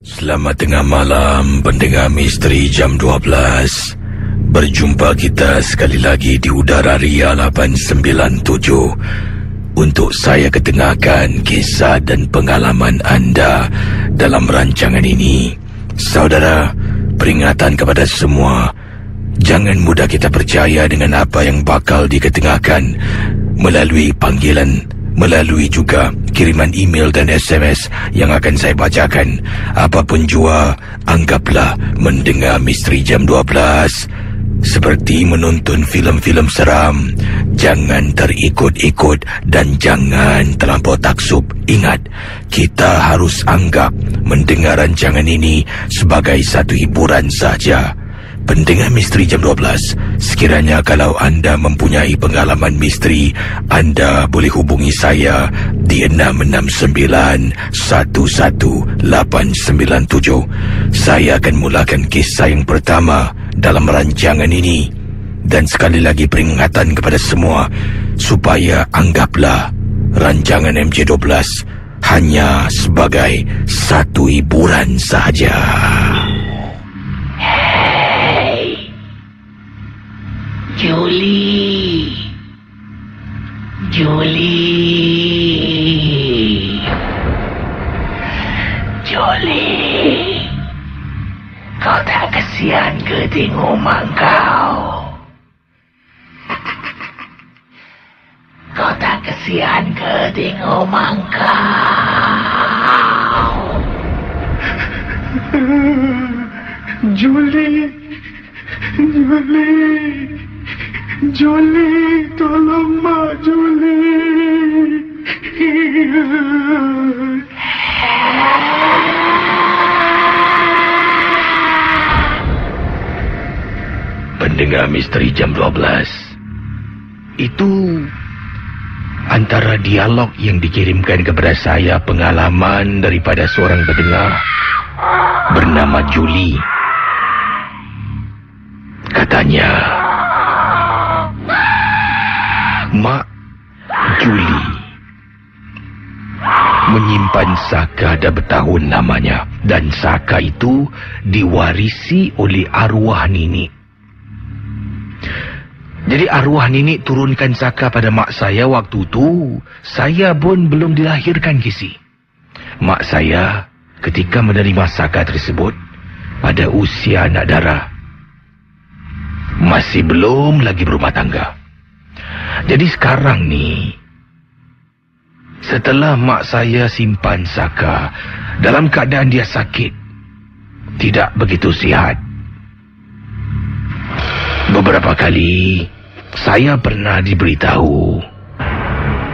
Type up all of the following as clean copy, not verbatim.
Selamat tengah malam, pendengar misteri jam 12. Berjumpa kita sekali lagi di udara Ria 897 untuk saya ketengahkan kisah dan pengalaman anda dalam rancangan ini. Saudara, peringatan kepada semua, jangan mudah kita percaya dengan apa yang bakal diketengahkan melalui panggilan, melalui juga kiriman email dan SMS yang akan saya bacakan. Apapun jua, anggaplah mendengar misteri jam 12 seperti menonton filem-filem seram. Jangan terikut-ikut dan jangan terlampau taksub. Ingat, kita harus anggap mendengar rancangan ini sebagai satu hiburan saja. Pendengar misteri jam 12, sekiranya kalau anda mempunyai pengalaman misteri, anda boleh hubungi saya di 669-11897. Saya akan mulakan kisah yang pertama dalam rancangan ini. Dan sekali lagi peringatan kepada semua, supaya anggaplah rancangan MJ12 hanya sebagai satu hiburan sahaja. Julie, kau tak kesian ke tengok mak kau? Kau tak kesian ke tengok mak kau? Julie, tolong mak, Julie. Pendengar misteri jam 12, itu antara dialog yang dikirimkan kepada saya pengalaman daripada seorang pendengar bernama Julie. Katanya, Mak Julie menyimpan saka dah bertahun lamanya, dan saka itu diwarisi oleh arwah nenek. Jadi arwah nenek turunkan saka pada mak saya waktu tu saya pun belum dilahirkan, Kisi. Mak saya ketika menerima saka tersebut pada usia anak darah, masih belum lagi berumah tangga. Jadi sekarang ni, setelah mak saya simpan saka dalam keadaan dia sakit, tidak begitu sihat, beberapa kali saya pernah diberitahu,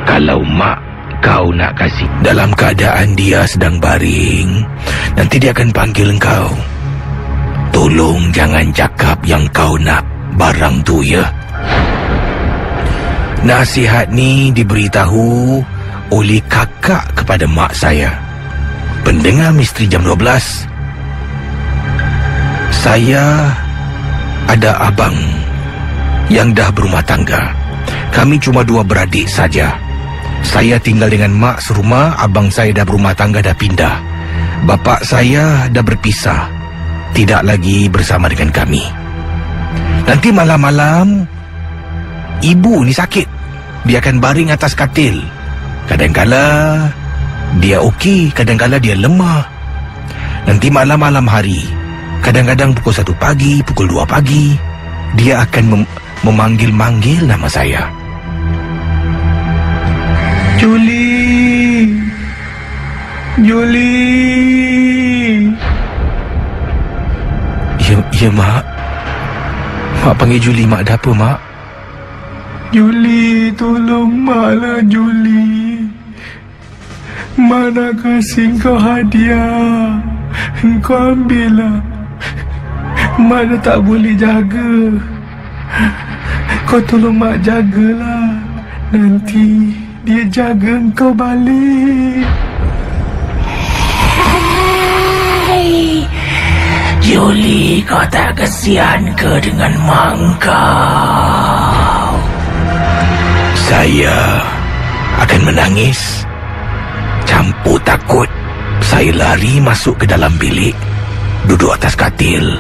kalau mak kau nak kasih dalam keadaan dia sedang baring, nanti dia akan panggil engkau. Tolong jangan cakap yang kau nak barang tu, ya. Nasihat ni diberitahu oleh kakak kepada mak saya. Pendengar misteri jam 12, saya ada abang yang dah berumah tangga. Kami cuma dua beradik saja. Saya tinggal dengan mak serumah, abang saya dah berumah tangga, dah pindah. Bapa saya dah berpisah, tidak lagi bersama dengan kami. Nanti malam-malam ibu ni sakit, dia akan baring atas katil. Kadang-kala dia okey, kadang-kala dia lemah. Nanti malam-malam hari, kadang-kadang pukul 1 pagi, pukul 2 pagi, dia akan memanggil-manggil nama saya. Julie. Ya, Mak. Mak panggil Julie, Mak. Ada apa, Mak? Julie, tolong mak lah, Julie. Mak nak kasih kau hadiah, kau ambil lah. Mak dah tak boleh jaga. Kau tolong mak jagalah. Nanti dia jaga kau balik. Hey, Julie, kau tak kesian ke dengan mak kau? Saya akan menangis, campur takut. Saya lari masuk ke dalam bilik, duduk atas katil,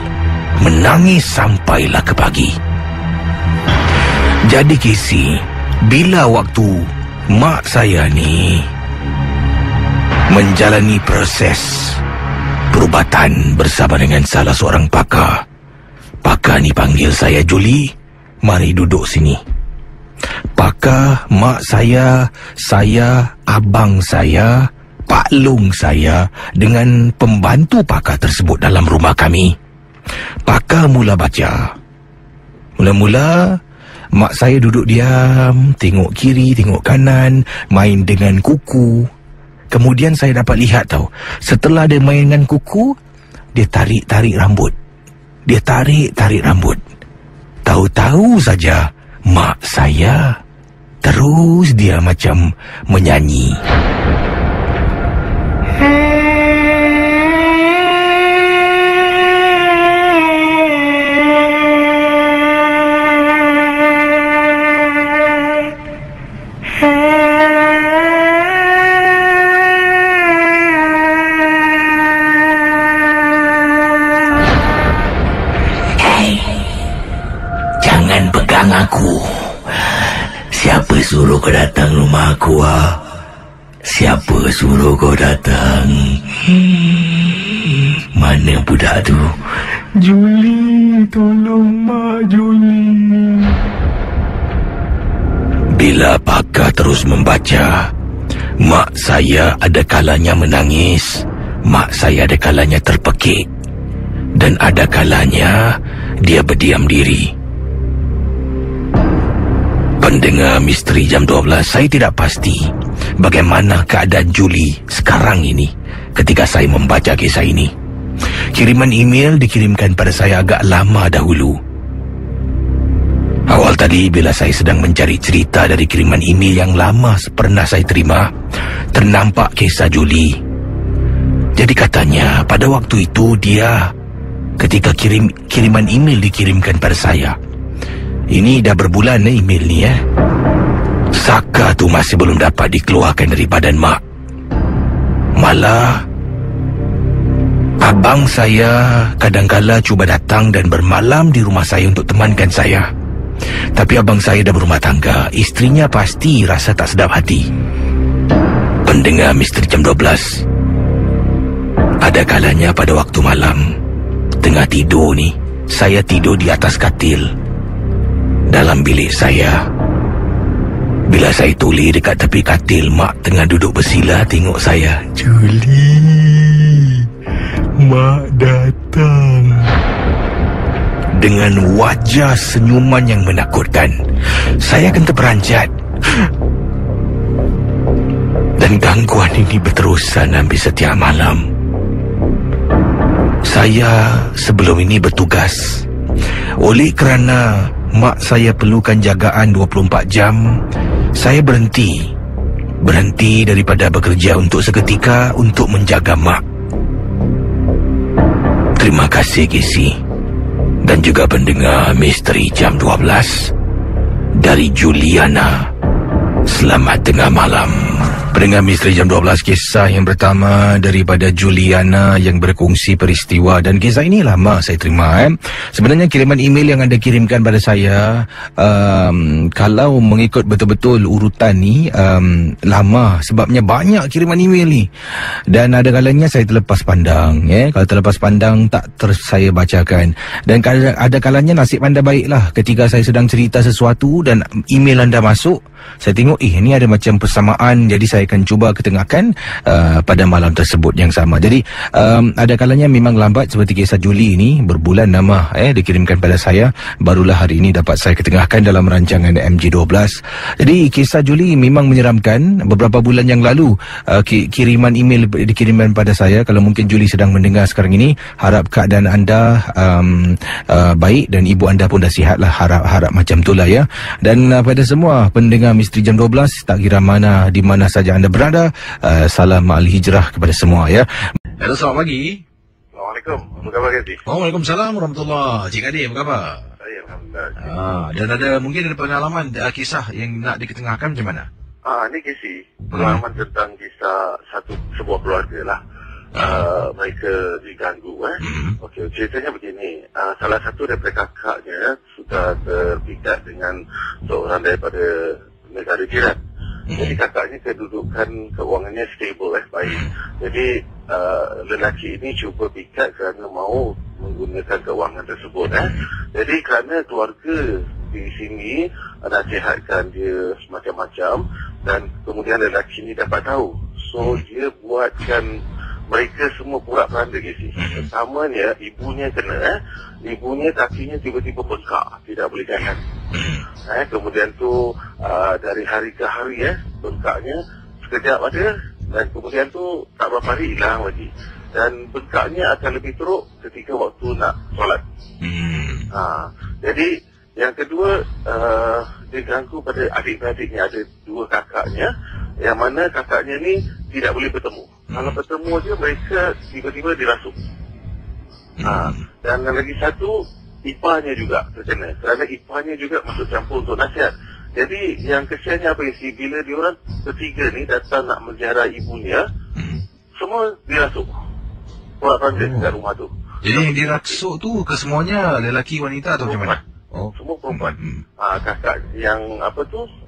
menangis sampailah ke pagi. Jadi Casey, bila waktu mak saya ni menjalani proses perubatan bersama dengan salah seorang pakar. Pakar ni panggil saya, Julie, mari duduk sini. Pakar, mak saya, abang saya, Pak Long saya dengan pembantu pakar tersebut dalam rumah kami. Pakar mula baca. Mula-mula mak saya duduk diam, tengok kiri, tengok kanan, main dengan kuku. Kemudian saya dapat lihat tahu, setelah dia main dengan kuku, dia tarik-tarik rambut. Dia tarik-tarik rambut. Tahu-tahu saja mak saya terus dia macam menyanyi. Aku. Siapa suruh kau datang rumah aku, Siapa suruh kau datang? Mana budak tu? Julie, tolong mak, Julie. Bila pakar terus membaca, mak saya ada kalanya menangis, mak saya ada kalanya terpekik, dan ada kalanya dia berdiam diri. Pendengar Misteri Jam 12, saya tidak pasti bagaimana keadaan Julie sekarang ini ketika saya membaca kisah ini. Kiriman email dikirimkan pada saya agak lama dahulu. Awal tadi bila saya sedang mencari cerita dari kiriman email yang lama pernah saya terima, ternampak kisah Julie. Jadi katanya pada waktu itu dia, ketika kiriman email dikirimkan pada saya, ini dah berbulan email ni saka tu masih belum dapat dikeluarkan dari badan mak. Malah abang saya kadangkala cuba datang dan bermalam di rumah saya untuk temankan saya. Tapi abang saya dah berumah tangga, istrinya pasti rasa tak sedap hati. Pendengar Misteri Jam 12, ada kalanya pada waktu malam, tengah tidur ni, saya tidur di atas katil dalam bilik saya. Bila saya tuli dekat tepi katil, mak tengah duduk bersila tengok saya. Julie, mak datang. Dengan wajah senyuman yang menakutkan, saya akan terperanjat. Dan gangguan ini berterusan hampir setiap malam. Saya sebelum ini bertugas. Oleh kerana mak saya perlukan jagaan 24 jam, saya berhenti daripada bekerja untuk seketika untuk menjaga mak. Terima kasih Casey dan juga pendengar Misteri Jam 12 dari Juliana. Selamat tengah malam. Pendengar Misteri Jam 12, kisah yang pertama daripada Juliana yang berkongsi peristiwa, dan kisah ini lama saya terima. Sebenarnya kiriman email yang anda kirimkan pada saya, kalau mengikut betul-betul urutan ni, lama, sebabnya banyak kiriman email ni. Dan ada kalanya saya terlepas pandang. Kalau terlepas pandang tak terus saya bacakan. Dan ada kalanya nasib anda baiklah ketika saya sedang cerita sesuatu dan email anda masuk, saya tengok ini ada macam persamaan, jadi saya akan cuba ketengahkan pada malam tersebut yang sama. Jadi ada kalanya memang lambat, seperti kisah Julie ini berbulan lama dikirimkan pada saya, barulah hari ini dapat saya ketengahkan dalam rancangan MG12. Jadi kisah Julie memang menyeramkan. Beberapa bulan yang lalu kiriman email dikirimkan pada saya. Kalau mungkin Julie sedang mendengar sekarang ini, harap keadaan anda baik dan ibu anda pun dah sihat lah, harap macam itulah ya. Dan pada semua pendengar Misteri Jam 12, tak kira mana di mana saja anda berada, salam ma'al hijrah kepada semua ya. Halo, selamat pagi. Assalamualaikum. Apa khabar Kati? Waalaikumsalam warahmatullahi. Cik Adi, apa khabar? Saya Alhamdulillah. Dan mungkin ada pengalaman kisah yang nak diketengahkan macam mana? Ni Casey. Pengalaman tentang kisah sebuah keluarga lah. mereka diganggu. Okey, ceritanya begini. Salah satu daripada kakaknya sudah terpikat dengan seorang daripada negara jiran. Jadi kakaknya kedudukan kewangannya stable, baik. Jadi lelaki ini cuba pikat kerana mau menggunakan kewangan tersebut. Jadi kerana keluarga di sini nasihatkan dia semacam-macam, dan kemudian lelaki ini dapat tahu. So dia buatkan mereka semua pura-pura gesi. Pertamanya ibunya kena, ibunya kakinya tiba-tiba bengkak, tidak boleh jalan. Kemudian tu dari hari ke hari bengkaknya sekejap ada, dan kemudian tu tak berapa hari hilang lagi. Dan bengkaknya akan lebih teruk ketika waktu nak solat. Jadi yang kedua, dia ganggu pada adik-beradiknya. Ada dua kakaknya, yang mana kakaknya ni tidak boleh bertemu. Kalau bertemu je, mereka tiba-tiba dirasuk. Dan lagi satu, iparnya juga terkena. Kerana iparnya juga masuk campur untuk nasihat. Jadi yang kesiannya apa isi, bila diorang ketiga ni datang nak menziarah ibunya, semua dirasuk. Pura-pura dekat rumah tu. Jadi yang dirasuk tu kesemuanya lelaki, wanita atau macam mana? Semua perempuan. Kakak yang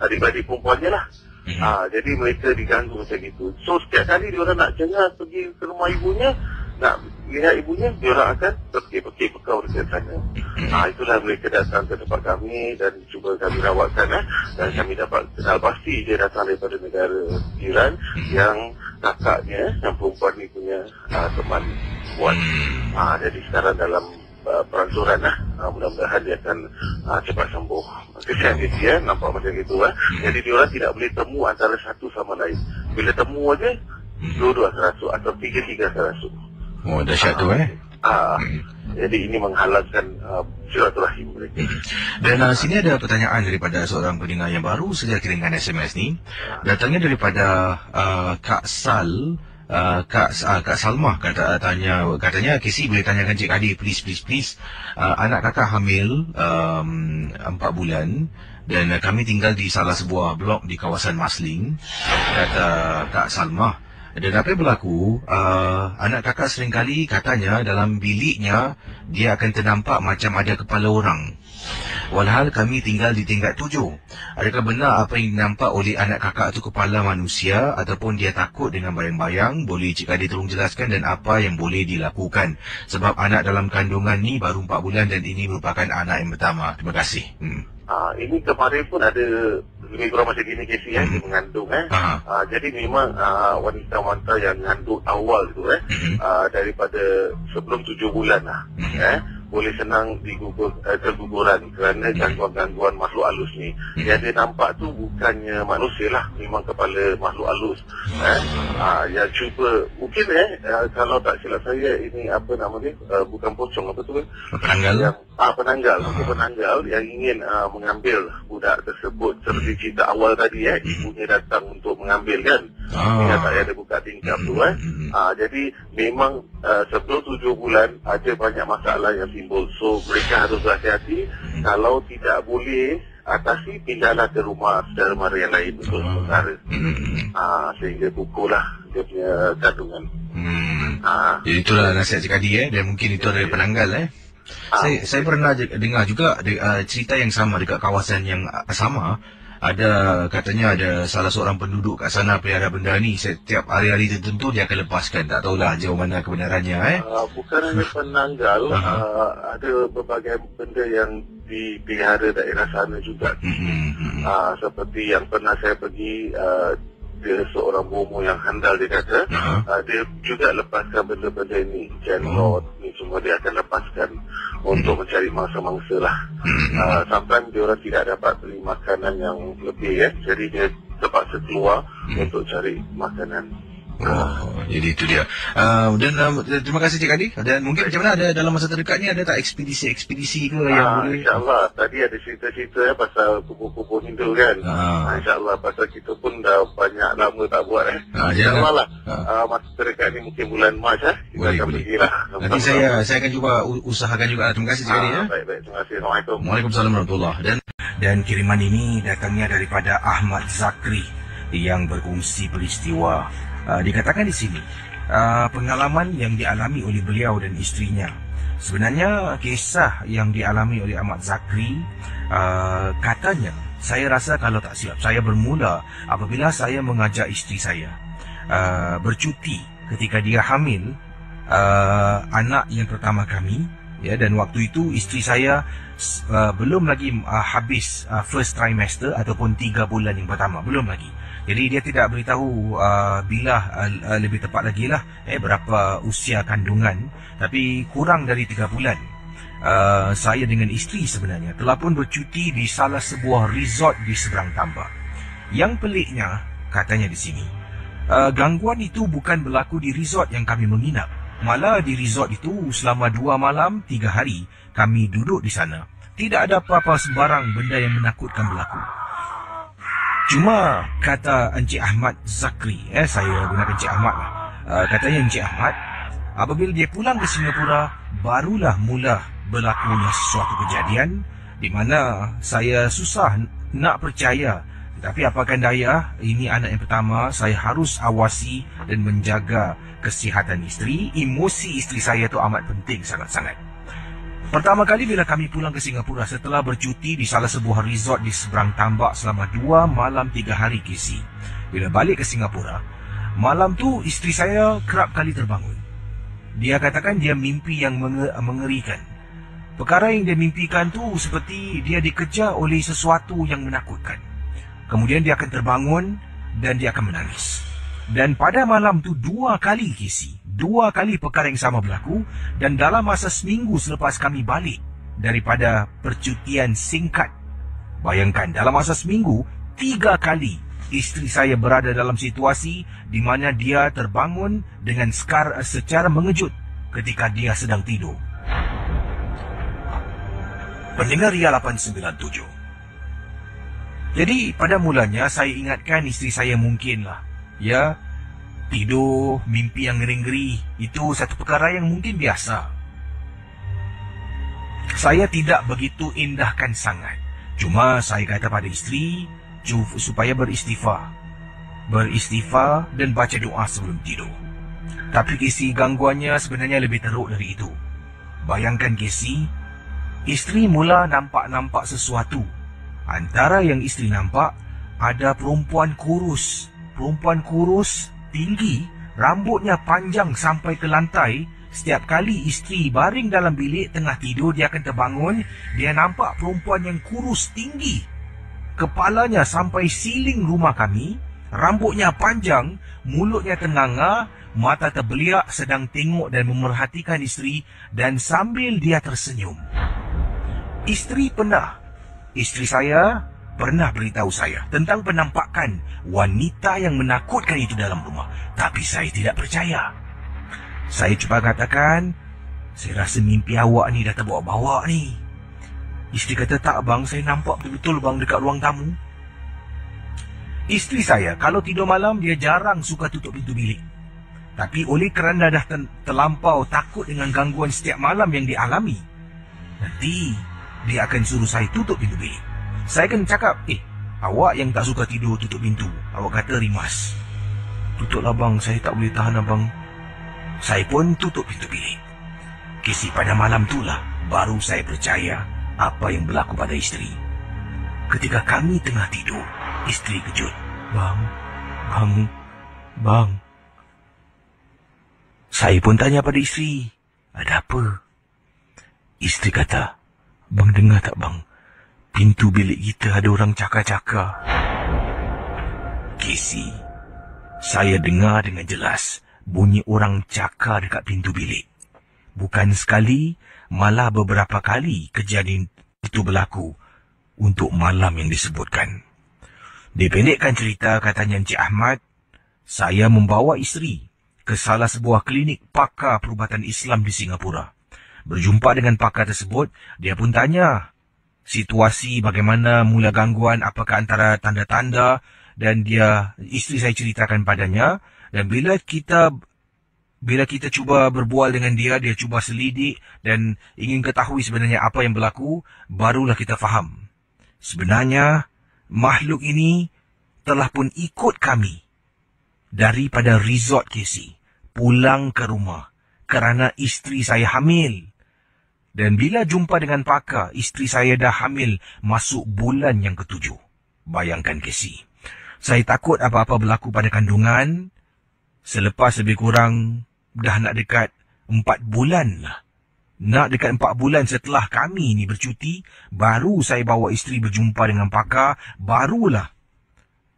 adik-adik perempuannya lah. Jadi mereka diganggu macam itu. So setiap kali diorang nak cengar pergi ke rumah ibunya, nak lihat ibunya, diorang akan pergi bekau dekat sana. Itulah mereka datang ke tempat kami dan cuba kami rawatkan. Dan kami dapat kenal pasti dia datang daripada negara jiran, yang kakaknya, yang perempuan ni punya teman buat. Jadi sekarang dalam peransuran mudah-mudahan dia akan cepat sembuh. Kesian dia nampak macam itu. Jadi diorang tidak boleh temu antara satu sama lain. Bila temu aja, dua-dua kerasuk atau tiga-tiga kerasuk. Dahsyat tu Jadi ini menghalalkan silaturahim mereka. Dan sini ada pertanyaan daripada seorang pendengar yang baru saja kirimkan SMS ni. Datangnya daripada Kak Sal. Kak Salmah katanya Casey boleh tanyakan Cik Adi please. Anak kakak hamil 4 bulan dan kami tinggal di salah sebuah blok di kawasan Masling, kata Kak Salmah. Dan apa yang berlaku, anak kakak seringkali katanya dalam biliknya dia akan ternampak macam ada kepala orang. Walhal kami tinggal di tingkat 7. Adakah benar apa yang nampak oleh anak kakak itu kepala manusia ataupun dia takut dengan bayang-bayang? Boleh Cik Adi tolong jelaskan dan apa yang boleh dilakukan? Sebab anak dalam kandungan ni baru 4 bulan dan ini merupakan anak yang pertama. Terima kasih. Ini kemarin pun ada lebih kurang macam gini Casey dia mengandung. Jadi memang wanita-wanita yang mengandung awal tu daripada sebelum 7 bulan boleh senang terguguran kerana gangguan-gangguan makhluk halus ni. Yang dia nampak tu bukannya manusia lah, memang kepala makhluk halus. Yang cuba mungkin kalau tak silap saya ini apa nama dia, bukan pocong, apa tu penanggal. Penanggal yang ingin mengambil budak tersebut. Seperti cerita awal tadi ibunya datang untuk mengambil kan. Dia tak ada buka tingkap tu jadi memang sebelum 7 bulan ada banyak masalah yang timbul. So mereka harus berhati-hati. Kalau tidak boleh atasi, pindahlah ke rumah saudara mara yang lain untuk sementara. Sehingga kukuhlah dia punya kandungan. Itulah nasihat Cik Adi dan mungkin itu dari penanggal Saya pernah dengar juga cerita yang sama dekat kawasan yang sama. Katanya ada salah seorang penduduk kat sana pelihara benda ni. Setiap hari-hari tertentu dia akan lepaskan. Tak tahulah jauh mana kebenarannya. Bukan hanya penanggal, ada berbagai benda yang dipelihara daerah sana juga. Seperti yang pernah saya pergi, dia seorang bomo yang handal, dia kata dia juga lepaskan benda-benda ni, jenlot ni semua dia akan lepaskan untuk mencari mangsa-mangsa lah. Sampai dia orang tidak dapat beli makanan yang lebih jadi dia terpaksa keluar untuk cari makanan. Jadi itu dia. Dan terima kasih Cik Adi. Dan mungkin macam mana, ada dalam masa terdekat ni ada tak ekspedisi ke yang boleh? InsyaAllah. Tadi ada cerita-cerita pasal kubu-kubu Hindu kan. InsyaAllah, pasal kita pun dah banyak lama tak buat InsyaAllah lah. Masa terdekat ni mungkin bulan Mac kita akan pergi lah. Nanti saya akan cuba usahakan juga. Terima kasih Cik Adi. Baik. Terima kasih. Assalamualaikum. Waalaikumsalam warahmatullahi. Dan kiriman ini datangnya daripada Ahmad Zakri yang berkongsi peristiwa. Dikatakan di sini, pengalaman yang dialami oleh beliau dan isterinya. Sebenarnya kisah yang dialami oleh Ahmad Zakri, katanya, saya rasa kalau tak silap, saya bermula apabila saya mengajak isteri saya bercuti ketika dia hamil anak yang pertama kami, ya, dan waktu itu isteri saya belum lagi habis first trimester ataupun 3 bulan yang pertama, belum lagi. Jadi dia tidak beritahu bila lebih tepat lagi lah berapa usia kandungan, tapi kurang dari 3 bulan. Saya dengan isteri sebenarnya telah pun bercuti di salah sebuah resort di seberang tambak. Yang peliknya, katanya di sini, gangguan itu bukan berlaku di resort yang kami menginap. Malah di resort itu selama 2 malam 3 hari kami duduk di sana. Tidak ada apa-apa sembarang benda yang menakutkan berlaku. Cuma kata Encik Ahmad Zakri, saya gunakan Encik Ahmad lah. Katanya Encik Ahmad, apabila dia pulang ke Singapura, barulah mula berlakunya sesuatu kejadian di mana saya susah nak percaya. Tapi apakan daya, ini anak yang pertama, saya harus awasi dan menjaga kesihatan isteri. Emosi isteri saya itu amat penting sangat-sangat. Pertama kali bila kami pulang ke Singapura setelah bercuti di salah sebuah resort di seberang tambak selama 2 malam 3 hari KC. Bila balik ke Singapura, malam tu isteri saya kerap kali terbangun. Dia katakan dia mimpi yang mengerikan. Perkara yang dia mimpikan tu seperti dia dikejar oleh sesuatu yang menakutkan. Kemudian dia akan terbangun dan dia akan menangis. Dan pada malam tu 2 kali KC, 2 kali perkara yang sama berlaku. Dan dalam masa seminggu selepas kami balik daripada percutian singkat, bayangkan dalam masa seminggu 3 kali isteri saya berada dalam situasi di mana dia terbangun dengan secara mengejut ketika dia sedang tidur. Pendengar Ria 897. Jadi pada mulanya saya ingatkan isteri saya mungkinlah, ya, tidur, mimpi yang ngeri-ngeri, itu satu perkara yang mungkin biasa. Saya tidak begitu indahkan sangat. Cuma saya kata pada isteri supaya beristighfar dan baca doa sebelum tidur. Tapi Casey, gangguannya sebenarnya lebih teruk dari itu. Bayangkan Casey, isteri mula nampak sesuatu. Antara yang isteri nampak, ada perempuan kurus, tinggi, rambutnya panjang sampai ke lantai. Setiap kali isteri baring dalam bilik tengah tidur, dia akan terbangun. Dia nampak perempuan yang kurus tinggi, kepalanya sampai siling rumah kami, rambutnya panjang, mulutnya ternganga, mata terbeliak, sedang tengok dan memerhatikan isteri, dan sambil dia tersenyum. Isteri saya pernah beritahu saya tentang penampakan wanita yang menakutkan itu dalam rumah. Tapi saya tidak percaya. Saya cuba katakan, saya rasa mimpi awak ni dah terbawa-bawa ni. Isteri kata, tak bang, saya nampak betul-betul bang dekat ruang tamu. Isteri saya kalau tidur malam dia jarang suka tutup pintu bilik. Tapi oleh kerana dah terlampau takut dengan gangguan setiap malam yang dialami, nanti dia akan suruh saya tutup pintu bilik. Saya akan cakap, awak yang tak suka tidur tutup pintu. Awak kata rimas. Tutuplah bang, saya tak boleh tahan abang. Saya pun tutup pintu bilik. Kisi pada malam itulah baru saya percaya apa yang berlaku pada isteri. Ketika kami tengah tidur, isteri kejut. Bang. Saya pun tanya pada isteri, ada apa? Isteri kata, bang dengar tak bang? Pintu bilik kita ada orang cakar-cakar. Casey, saya dengar dengan jelas bunyi orang cakar dekat pintu bilik. Bukan sekali, malah beberapa kali kejadian itu berlaku untuk malam yang disebutkan. Dipendekkan cerita, katanya Encik Ahmad, saya membawa isteri ke salah sebuah klinik pakar perubatan Islam di Singapura. Berjumpa dengan pakar tersebut, dia pun tanya situasi bagaimana mula gangguan, apakah antara tanda-tanda, dan isteri saya ceritakan padanya. Dan bila kita cuba berbual dengan dia cuba selidik dan ingin ketahui sebenarnya apa yang berlaku, barulah kita faham. Sebenarnya makhluk ini telah pun ikut kami daripada resort Casey. pulang ke rumah kerana isteri saya hamil. Dan bila jumpa dengan pakar, isteri saya dah hamil masuk bulan yang ke-7. Bayangkan Casey. Saya takut apa-apa berlaku pada kandungan. Selepas lebih kurang dah nak dekat 4 bulan lah. Nak dekat 4 bulan setelah kami ni bercuti, baru saya bawa isteri berjumpa dengan pakar, barulah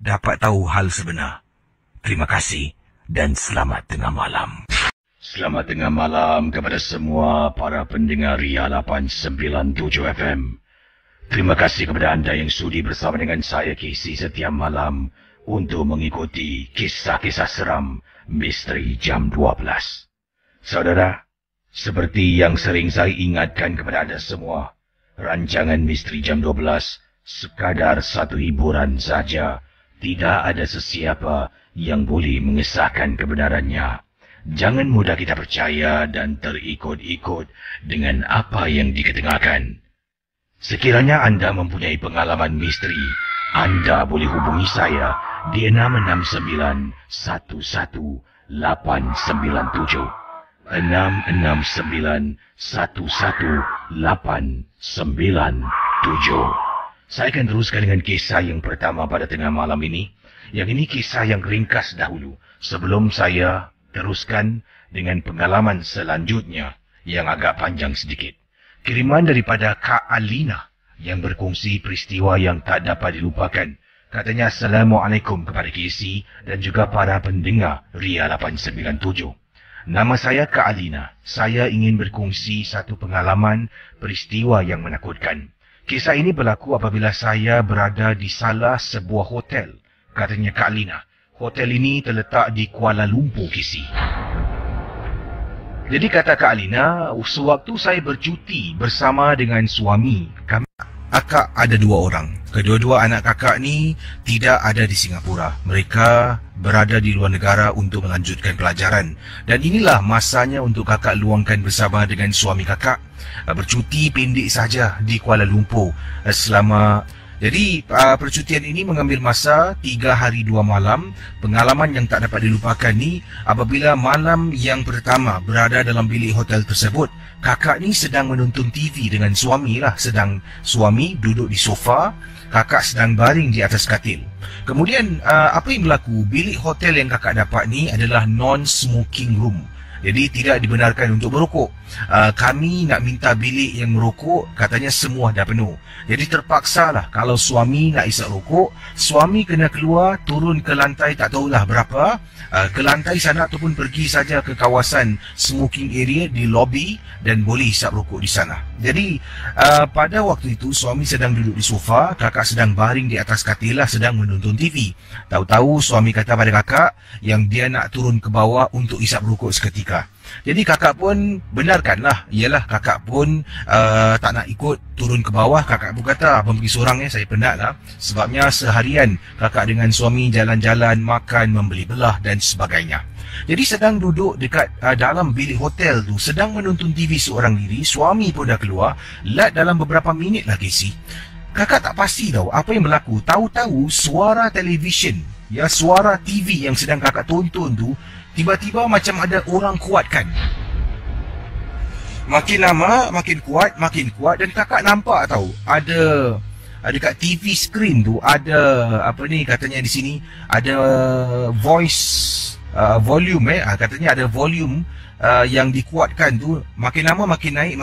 dapat tahu hal sebenar. Terima kasih dan selamat tengah malam. Selamat tengah malam kepada semua para pendengar Ria 897 FM. Terima kasih kepada anda yang sudi bersama dengan saya Casey setiap malam untuk mengikuti kisah-kisah seram Misteri Jam 12. Saudara, seperti yang sering saya ingatkan kepada anda semua, rancangan Misteri Jam 12 sekadar satu hiburan saja. Tidak ada sesiapa yang boleh mengesahkan kebenarannya. Jangan mudah kita percaya dan terikut-ikut dengan apa yang diketengahkan. Sekiranya anda mempunyai pengalaman misteri, anda boleh hubungi saya di 669-11897. 669-11897. Saya akan teruskan dengan kisah yang pertama pada tengah malam ini. Yang ini kisah yang ringkas dahulu sebelum saya teruskan dengan pengalaman selanjutnya yang agak panjang sedikit. Kiriman daripada Kak Alina yang berkongsi peristiwa yang tak dapat dilupakan. Katanya, Assalamualaikum kepada Casey dan juga para pendengar Ria 897. Nama saya Kak Alina. Saya ingin berkongsi satu pengalaman peristiwa yang menakutkan. Kisah ini berlaku apabila saya berada di salah sebuah hotel. Katanya Kak Alina. Hotel ini terletak di Kuala Lumpur, Casey. Jadi kata Kak Alina, sewaktu saya bercuti bersama dengan suami, kakak ada 2 orang. Kedua-dua anak kakak ni tidak ada di Singapura. Mereka berada di luar negara untuk melanjutkan pelajaran. Dan inilah masanya untuk kakak luangkan bersama dengan suami kakak. Bercuti pendek saja di Kuala Lumpur selama... Jadi, percutian ini mengambil masa 3 hari 2 malam. Pengalaman yang tak dapat dilupakan ni, apabila malam yang pertama berada dalam bilik hotel tersebut, kakak ni sedang menonton TV dengan suami lah. Sedang suami duduk di sofa, kakak sedang baring di atas katil. Kemudian, apa yang berlaku? Bilik hotel yang kakak dapat ni adalah non-smoking room. Jadi tidak dibenarkan untuk merokok. Kami nak minta bilik yang merokok, katanya semua dah penuh. Jadi terpaksalah kalau suami nak isap rokok, suami kena keluar, turun ke lantai tak tahulah berapa, ke lantai sana ataupun pergi saja ke kawasan smoking area di lobby dan boleh isap rokok di sana. Jadi pada waktu itu suami sedang duduk di sofa, kakak sedang baring di atas katil lah, sedang menonton TV. Tahu-tahu suami kata pada kakak yang dia nak turun ke bawah untuk isap rokok seketika. Jadi kakak pun benarkanlah. Iyalah, kakak pun tak nak ikut turun ke bawah. Kakak pun kata, abang pergi seorang saya penat lah. Sebabnya seharian kakak dengan suami jalan-jalan, makan, membeli belah dan sebagainya. Jadi sedang duduk dekat dalam bilik hotel tu, sedang menonton TV seorang diri. Suami pun dah keluar. Lat dalam beberapa minit lah Casey. Kakak tak pasti tahu apa yang berlaku. Tahu-tahu suara televisyen, ya, suara TV yang sedang kakak tonton tu, tiba-tiba macam ada orang kuatkan. Makin lama, makin kuat dan kakak nampak tahu ada dekat TV screen tu ada apa ni katanya di sini ada voice volume katanya ada volume yang dikuatkan tu, makin lama makin naik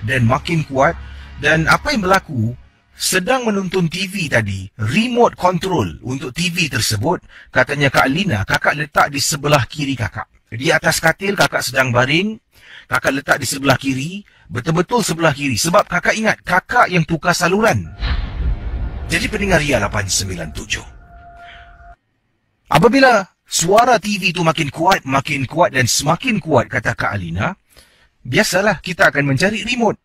dan makin kuat. Dan apa yang berlaku? Sedang menonton TV tadi, remote control untuk TV tersebut, katanya Kak Lina, kakak letak di sebelah kiri kakak. Di atas katil kakak sedang baring, kakak letak di sebelah kiri, betul-betul sebelah kiri. Sebab kakak ingat, kakak yang tukar saluran. Jadi pendengar Ria 897. Apabila suara TV itu makin kuat dan semakin kuat, kata Kak Alina, biasalah kita akan mencari remote.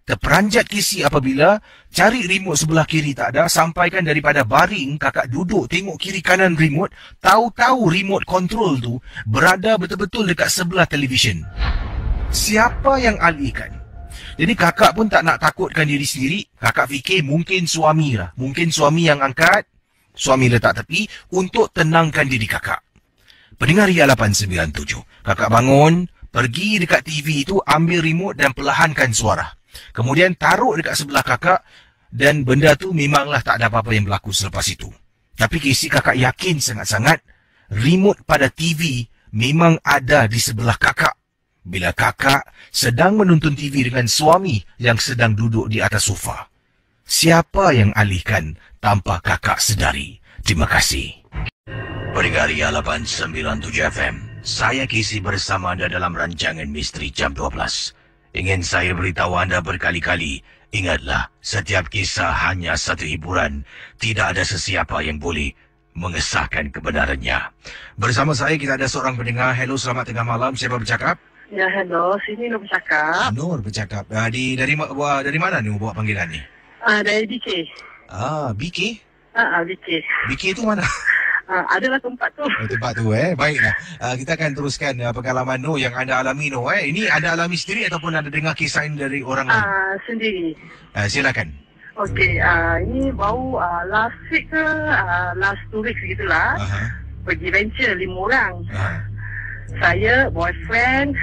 Terperanjat Casey apabila cari remote sebelah kiri tak ada, sampaikan daripada baring kakak duduk tengok kiri kanan remote, tahu-tahu remote control tu berada betul-betul dekat sebelah televisyen. Siapa yang alihkan? Jadi kakak pun tak nak takutkan diri sendiri. Kakak fikir mungkin suami lah, mungkin suami yang angkat, suami letak tepi untuk tenangkan diri kakak. Pendengar Ria 897, kakak bangun, pergi dekat TV itu, ambil remote dan perlahankan suara. Kemudian taruh dekat sebelah kakak dan benda tu memanglah tak ada apa-apa yang berlaku selepas itu. Tapi Casey, kakak yakin sangat-sangat remote pada TV memang ada di sebelah kakak bila kakak sedang menonton TV dengan suami yang sedang duduk di atas sofa. Siapa yang alihkan tanpa kakak sedari? Terima kasih. Pendengar Ria 897 FM, saya Casey bersama anda dalam rancangan Misteri Jam 12. Ingin saya beritahu anda berkali-kali, ingatlah, setiap kisah hanya satu hiburan. Tidak ada sesiapa yang boleh mengesahkan kebenarannya. Bersama saya kita ada seorang pendengar. Hello, selamat tengah malam. Siapa bercakap? Ya, hello. Sini Nur bercakap. Nur bercakap. Dari mana ni bawa panggilan ni? Dari BK. BK? BK. BK tu mana? Adalah tempat tu. Tempat tu, baiklah. Kita akan teruskan pengalaman Nur yang anda alami, Nur. Ini anda alami sendiri ataupun anda dengar kisah ini dari orang lain? Sendiri. Silakan. Okey, ini baru last week ke, last 2 weeks gitulah. Pergi venture 5 orang. Saya, boyfriend,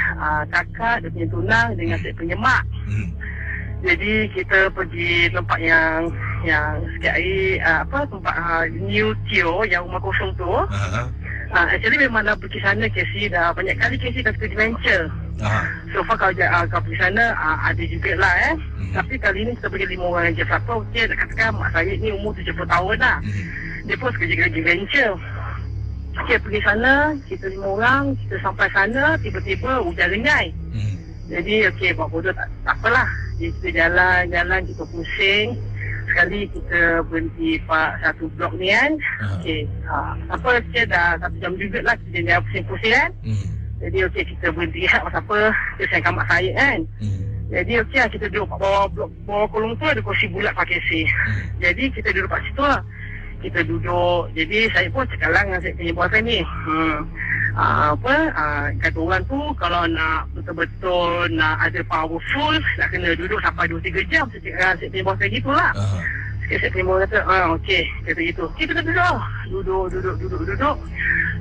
kakak, dia punya tunang dengan saya punya mak. Jadi kita pergi tempat yang sikit hari tempat New Tio yang rumah kosong tu. Actually memang dah pergi sana Casey, dah banyak kali Casey dah pergi venture. So far kalau pergi sana ada jugalah Tapi kali ni kita pergi 5 orang je. Siapa okey nak katakan mak saya ni umur 70 tahun dah. Dia pun kerja venture. Okey, pergi sana, kita 5 orang, kita sampai sana tiba-tiba hujan rengai. Jadi okey, buat bodoh tak apalah. Jadi kita jalan, kita pusing. Sekali kita berhenti satu blok ni kan. Okey, kita dah 1 jam juga lah kita jalan pusing-pusing kan. Jadi okey, kita berhenti rehat apa kita sayangkan mak saya kan. Jadi okey, kita duduk bawah kolong tu ada kursi bulat pakai AC. Jadi kita duduk kat situ lah. Kita duduk. Jadi saya pun cakap lah dengan saya punya boyfriend ni. Kata orang tu kalau nak betul-betul nak ada powerful nak kena duduk sampai 2-3 jam. Saya cakap saya punya boyfriend gitulah. Sekali saya punya boyfriend kata okey, kata gitu. Kita duduk.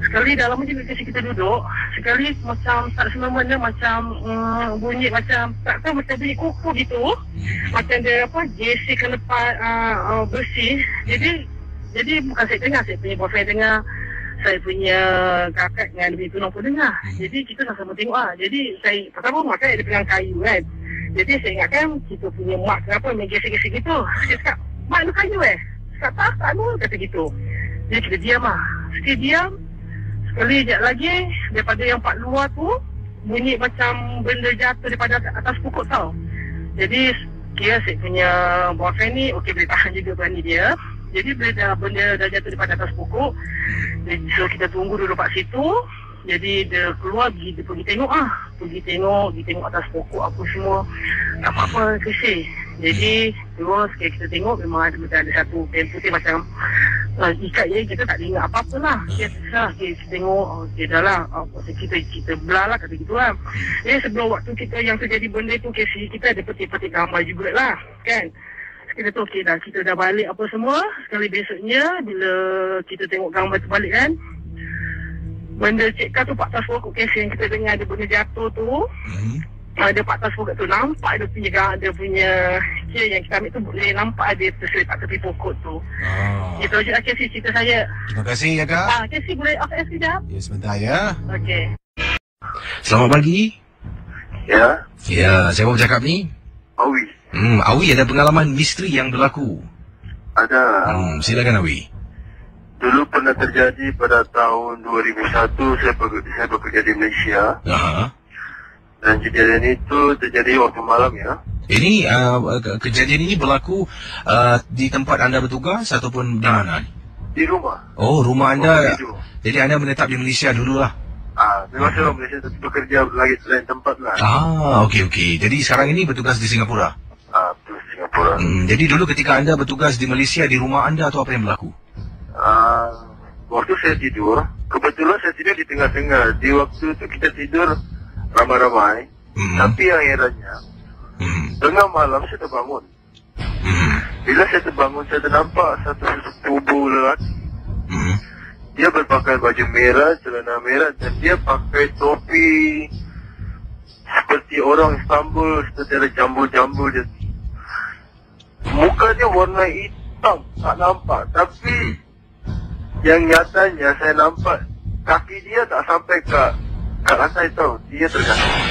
Sekali dalam je kita duduk. Sekali macam tak semena-mena macam bunyi macam tak tahu macam bunyi kuku gitu. Macam dia JC kena bersih. Jadi bukan saya dengar, saya punya boyfriend dengar, saya punya kakak dengan dia punya tunang pun dengar. Jadi kita sama-sama tengok lah. Jadi saya pertama mak saya dia pegang kayu kan. Jadi saya ingatkan kita punya mak kenapa main gesek-gesek gitu. Saya cakap, mak lu kayu Cakap tak lu, kata gitu. Jadi kita diam lah. Sekali diam. Sekali sekejap lagi daripada yang part luar tu bunyi macam benda jatuh daripada atas pokok tau. Jadi kira saya punya boyfriend ni okey boleh tahan juga berani dia. Jadi bila benda dah jatuh daripada atas pokok, so kita tunggu duduk kat situ. Jadi dia keluar dia pergi tengok pergi tengok atas pokok apa semua. Tak apa-apa kesih. Jadi terus kita tengok memang ada satu kain putih macam ikat kita tak ingat apa-apa lah. Kita tengok dah lah kita belah lah kata gitu lah. Sebelum waktu kita yang terjadi benda tu kita ada petik-petik gambar jugalah kan. Kita tu okey dah, kita dah balik apa semua. Sekali besoknya bila kita tengok gambar tu balik kan, benda cekkan tu pak atas pokok yang kita dengar ada benda jatuh tu. Ada pak atas pokok tu nampak dia punya yang kita ambil tu boleh nampak dia terserap tepi pokok tu. Itu je Casey cerita saya. Terima kasih ya Kak. Casey boleh off air sekejap? Ya sebentar ya. Okey. Selamat pagi. Ya. Ya, siapa bercakap ni? Awi. Awi ada pengalaman misteri yang berlaku? Ada. Silakan Awi. Dulu pernah terjadi pada tahun 2001 saya bekerja di Malaysia. Dan kejadian itu terjadi waktu malam ya. Ini kejadian ini berlaku di tempat anda bertugas ataupun di mana? Di rumah. Oh, rumah anda. Jadi anda menetap di Malaysia dululah. Memang saya orang Malaysia tapi bekerja lagi selain tempat lah. Okey. Jadi sekarang ini bertugas di Singapura? Betul, Singapura. Jadi dulu ketika anda bertugas di Malaysia, di rumah anda atau apa yang berlaku? Waktu saya tidur, kebetulan saya tidur di tengah-tengah. Di waktu itu kita tidur ramai-ramai. Tapi yang herannya, tengah malam saya terbangun. Bila saya terbangun, saya ternampak satu tubuh lelaki. Dia berpakaian baju merah, celana merah, dan dia pakai topi seperti orang Istanbul, seperti ada jambul-jambul dia. Muka dia warna hitam, tak nampak. Tapi yang nyatanya saya nampak kaki dia tak sampai kat lantai tau. Dia tergantung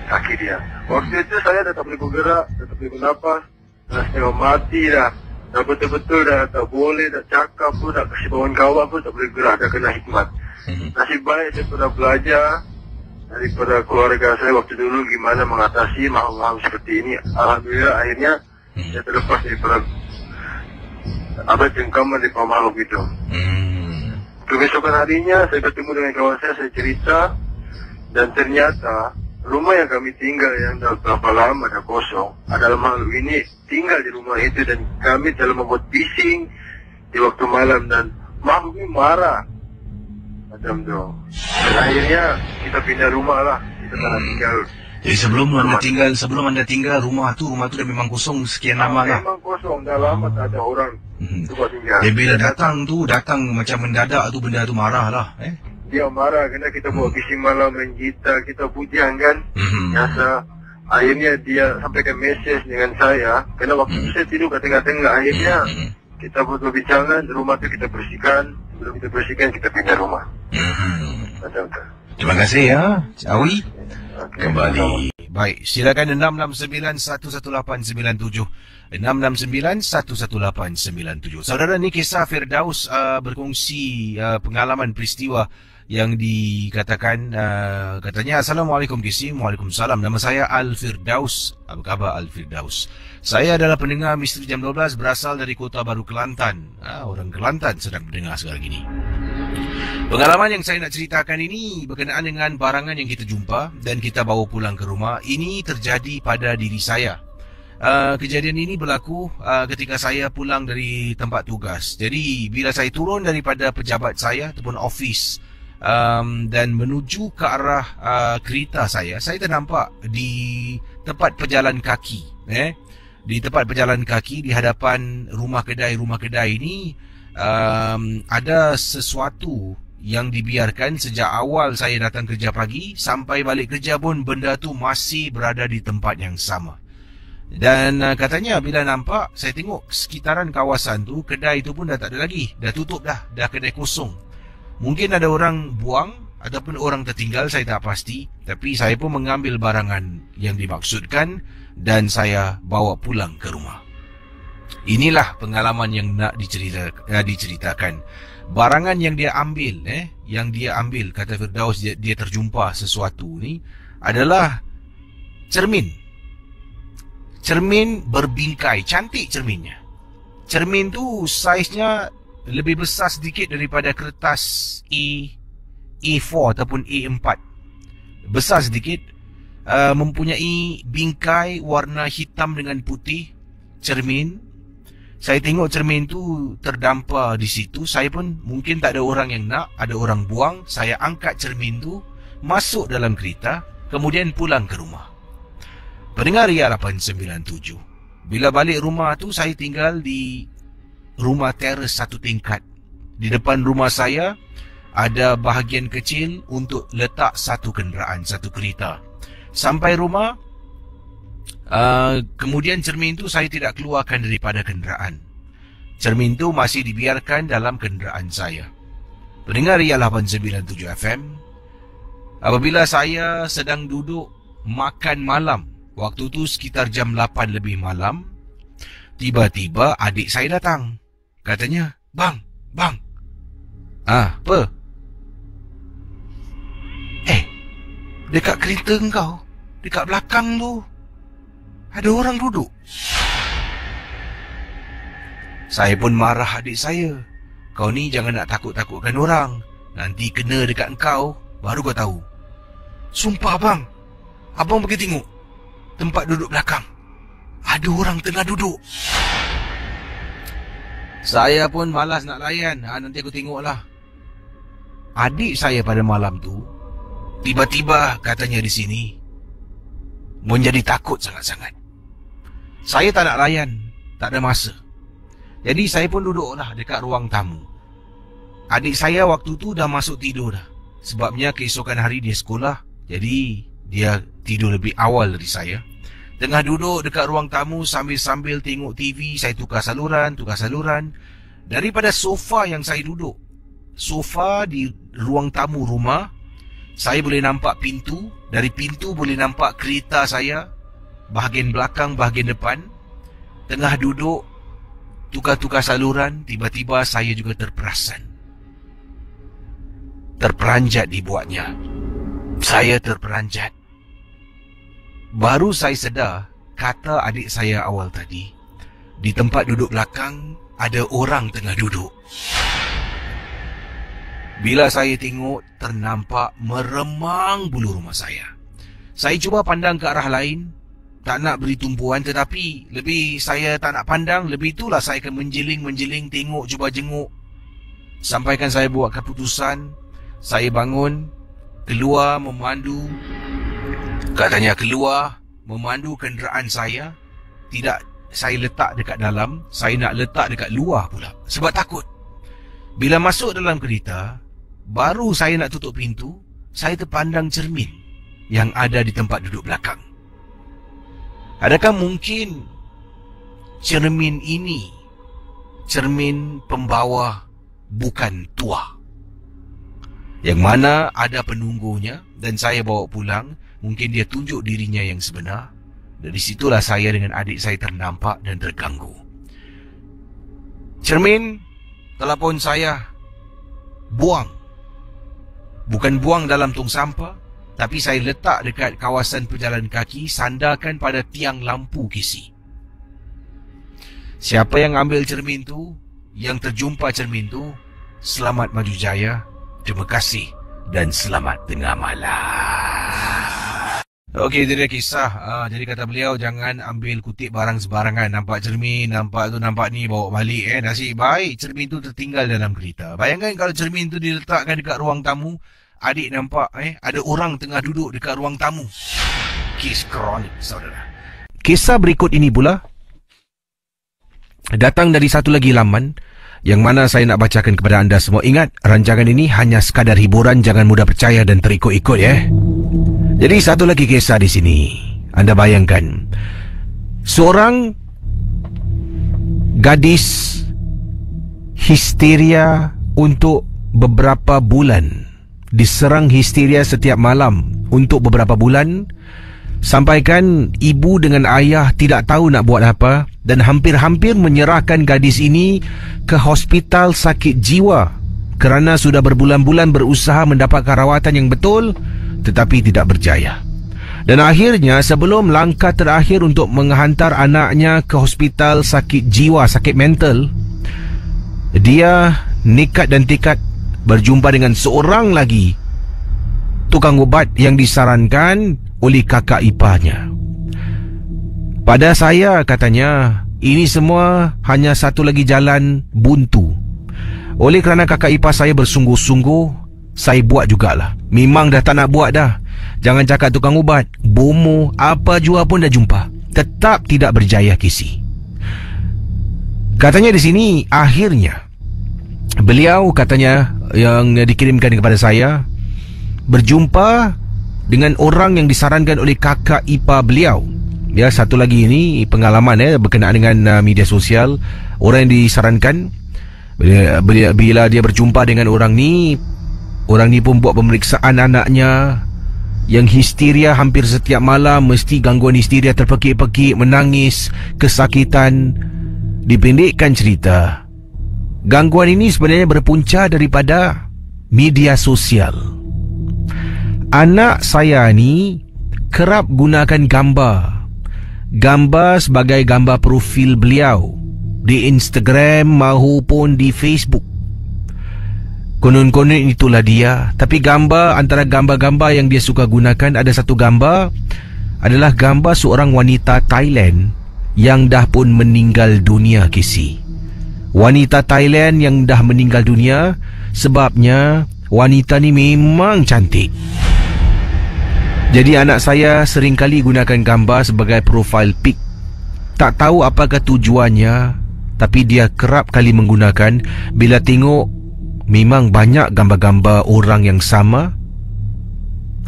kaki dia. Waktu itu saya dah tak boleh bergerak, dah tak boleh bernapas, dah setengah mati dah. Dah betul-betul dah tak boleh, dah cakap pun, dah kasih bangun kawan pun tak boleh gerak, dah kena hikmat. Nasib baik saya pernah belajar daripada keluarga saya waktu dulu gimana mengatasi makhluk seperti ini. Alhamdulillah akhirnya saya terlepas daripada cengkaman di makhluk itu. Kebesokan harinya saya bertemu dengan kawan saya cerita, dan ternyata rumah yang kami tinggal yang dah berapa lama dah kosong, adalah makhluk ini tinggal di rumah itu, dan kami telah membuat bising di waktu malam, dan makhluk ini marah macam tu. Dan akhirnya kita pindah rumah lah, kita tak nak tinggal. Jadi sebelum anda tinggal rumah tu dah memang kosong sekian lama lah. Memang kosong, dah lama tak ada orang buat tinggal. Jadi bila datang macam mendadak tu, benda tu marah lah. Dia marah kerana kita buat bising malam, main gitar, kita bujang kan. Biasa. Akhirnya dia sampaikan mesej dengan saya, kerana waktu saya tidur kat tengah-tengah. Akhirnya kita buat perbincangan, rumah tu kita bersihkan. Sebelum kita bersihkan, kita pindah rumah. Macam tu. Terima kasih ya, Awi. Okay. Kembali. Baik, silakan 669-11897. 669-11897. Saudara, ni kisah Firdaus berkongsi pengalaman peristiwa yang dikatakan, katanya, Assalamualaikum Kisim. Waalaikumsalam. Nama saya Al-Firdaus. Apa khabar Al-Firdaus? Saya adalah pendengar Misteri Jam 12, berasal dari Kota Baru, Kelantan. Orang Kelantan sedang mendengar sekarang ini. Pengalaman yang saya nak ceritakan ini berkenaan dengan barangan yang kita jumpa dan kita bawa pulang ke rumah. Ini terjadi pada diri saya. Kejadian ini berlaku ketika saya pulang dari tempat tugas. Jadi bila saya turun daripada pejabat saya ataupun office dan menuju ke arah kereta saya ternampak di tempat pejalan kaki. Di tempat pejalan kaki di hadapan rumah kedai ini ada sesuatu yang dibiarkan sejak awal saya datang kerja pagi sampai balik kerja pun benda tu masih berada di tempat yang sama. Dan katanya bila nampak, saya tengok sekitaran kawasan tu, kedai tu pun dah tak ada lagi, dah tutup dah kedai kosong. Mungkin ada orang buang ataupun orang tertinggal, saya tak pasti. Tapi saya pun mengambil barangan yang dimaksudkan dan saya bawa pulang ke rumah. Inilah pengalaman yang nak diceritakan. Barangan yang dia ambil, kata Firdaus, dia terjumpa sesuatu ni adalah cermin. Cermin berbingkai, cantik cerminnya. Cermin tu saiznya lebih besar sedikit daripada kertas A4 ataupun A4. Besar sedikit, mempunyai bingkai warna hitam dengan putih. Cermin, saya tengok cermin tu terdampar di situ. Saya pun mungkin tak ada orang yang nak, ada orang buang. Saya angkat cermin tu, masuk dalam kereta, kemudian pulang ke rumah. Pendengar Ria 897. Bila balik rumah tu, saya tinggal di rumah teres satu tingkat. Di depan rumah saya ada bahagian kecil untuk letak satu kenderaan, satu kereta. Sampai rumah, kemudian cermin tu saya tidak keluarkan daripada kenderaan. Cermin tu masih dibiarkan dalam kenderaan saya. Pendengar Ria 897 FM, apabila saya sedang duduk makan malam, waktu tu sekitar jam 8 lebih malam, tiba-tiba adik saya datang. Katanya, Bang. Apa? Dekat kereta engkau, dekat belakang tu, ada orang duduk. Saya pun marah adik saya. Kau ni jangan nak takut-takutkan orang. Nanti kena dekat engkau, baru kau tahu. Sumpah bang, abang pergi tengok tempat duduk belakang. Ada orang tengah duduk. Saya pun malas nak layan. Nanti aku tengoklah. Adik saya pada malam tu, tiba-tiba katanya di sini, menjadi takut sangat-sangat. Saya tak nak layan, tak ada masa. Jadi saya pun duduklah dekat ruang tamu. adik saya waktu tu dah masuk tidur dah. Sebabnya keesokan hari dia sekolah, jadi dia tidur lebih awal dari saya. Tengah duduk dekat ruang tamu sambil-sambil tengok TV, saya tukar saluran. Daripada sofa yang saya duduk, sofa di ruang tamu rumah, saya boleh nampak pintu. Dari pintu boleh nampak kereta saya, bahagian belakang, bahagian depan. Tengah duduk, tukar-tukar saluran, tiba-tiba saya juga terperasan. Terperanjat dibuatnya. Saya terperanjat. Baru saya sedar, kata adik saya awal tadi, di tempat duduk belakang ada orang tengah duduk. Bila saya tengok, ternampak meremang bulu rumah saya. Saya cuba pandang ke arah lain, tak nak beri tumpuan, tetapi lebih saya tak nak pandang, lebih itulah saya akan menjeling, tengok, cuba jenguk. Sampaikan saya buat keputusan, saya bangun, keluar memandu. Katanya keluar memandu kenderaan saya. Tidak saya letak dekat dalam, saya nak letak dekat luar pula, sebab takut. Bila masuk dalam kereta, baru saya nak tutup pintu, saya terpandang cermin yang ada di tempat duduk belakang. Adakah mungkin cermin ini cermin pembawa bukan tua, yang mana ada penunggunya dan saya bawa pulang? Mungkin dia tunjuk dirinya yang sebenar. Dari situlah saya dengan adik saya ternampak dan terganggu. Cermin telefon saya buang. Bukan buang dalam tong sampah, tapi saya letak dekat kawasan pejalan kaki, sandarkan pada tiang lampu kisi. Siapa yang ambil cermin tu, yang terjumpa cermin tu, selamat maju jaya, terima kasih dan selamat tengah malam. Okey, jadi kisah. Jadi kata beliau, jangan ambil kutip barang sebarangan. Nampak cermin, nampak tu, nampak ni, bawa balik. Nasib baik cermin tu tertinggal dalam kereta. Bayangkan kalau cermin tu diletakkan dekat ruang tamu, adik nampak ada orang tengah duduk dekat ruang tamu. Kes kronik, saudara. Kisah berikut ini pula datang dari satu lagi laman yang mana saya nak bacakan kepada anda semua. Ingat, rancangan ini hanya sekadar hiburan, jangan mudah percaya dan terikut-ikut ya. Jadi satu lagi kisah di sini. Anda bayangkan, seorang gadis histeria untuk beberapa bulan, diserang histeria setiap malam untuk beberapa bulan, sampaikan ibu dengan ayah tidak tahu nak buat apa dan hampir-hampir menyerahkan gadis ini ke hospital sakit jiwa kerana sudah berbulan-bulan berusaha mendapatkan rawatan yang betul tetapi tidak berjaya. Dan akhirnya sebelum langkah terakhir untuk menghantar anaknya ke hospital sakit jiwa, sakit mental, dia nekat dan tekad berjumpa dengan seorang lagi tukang ubat yang disarankan oleh kakak iparnya. Pada saya, katanya, ini semua hanya satu lagi jalan buntu. Oleh kerana kakak ipar saya bersungguh-sungguh, saya buat jugalah. Memang dah tak nak buat dah. Jangan cakap tukang ubat, bomo, apa jua pun dah jumpa. Tetap tidak berjaya kisi. Katanya di sini, akhirnya beliau, katanya, yang dikirimkan kepada saya, berjumpa dengan orang yang disarankan oleh kakak ipar beliau. Ya, satu lagi ini pengalaman berkenaan dengan media sosial. Orang yang disarankan, bila dia berjumpa dengan orang ni pun buat pemeriksaan anaknya yang histeria hampir setiap malam, mesti gangguan histeria, terpekik-pekik, menangis, kesakitan. Dipendekkan cerita, gangguan ini sebenarnya berpunca daripada media sosial. Anak saya ni kerap gunakan gambar sebagai gambar profil beliau di Instagram maupun di Facebook. Konon-konon itulah dia. Tapi antara gambar-gambar yang dia suka gunakan, ada satu gambar adalah gambar seorang wanita Thailand yang dah pun meninggal dunia, kisi. Wanita Thailand yang dah meninggal dunia, sebabnya wanita ni memang cantik. Jadi anak saya seringkali gunakan gambar sebagai profile pic. Tak tahu apakah tujuannya, tapi dia kerap kali menggunakan bila tengok memang banyak gambar-gambar orang yang sama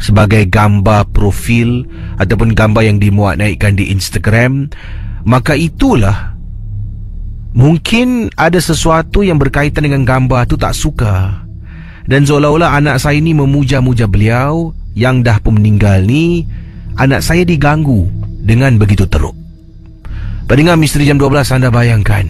sebagai gambar profil ataupun gambar yang dimuat naikkan di Instagram, maka itulah mungkin ada sesuatu yang berkaitan dengan gambar tu tak suka. Dan seolah-olah anak saya ni memuja-muja beliau yang dah pun meninggal ni. Anak saya diganggu dengan begitu teruk. Pendengar Misteri Jam 12, anda bayangkan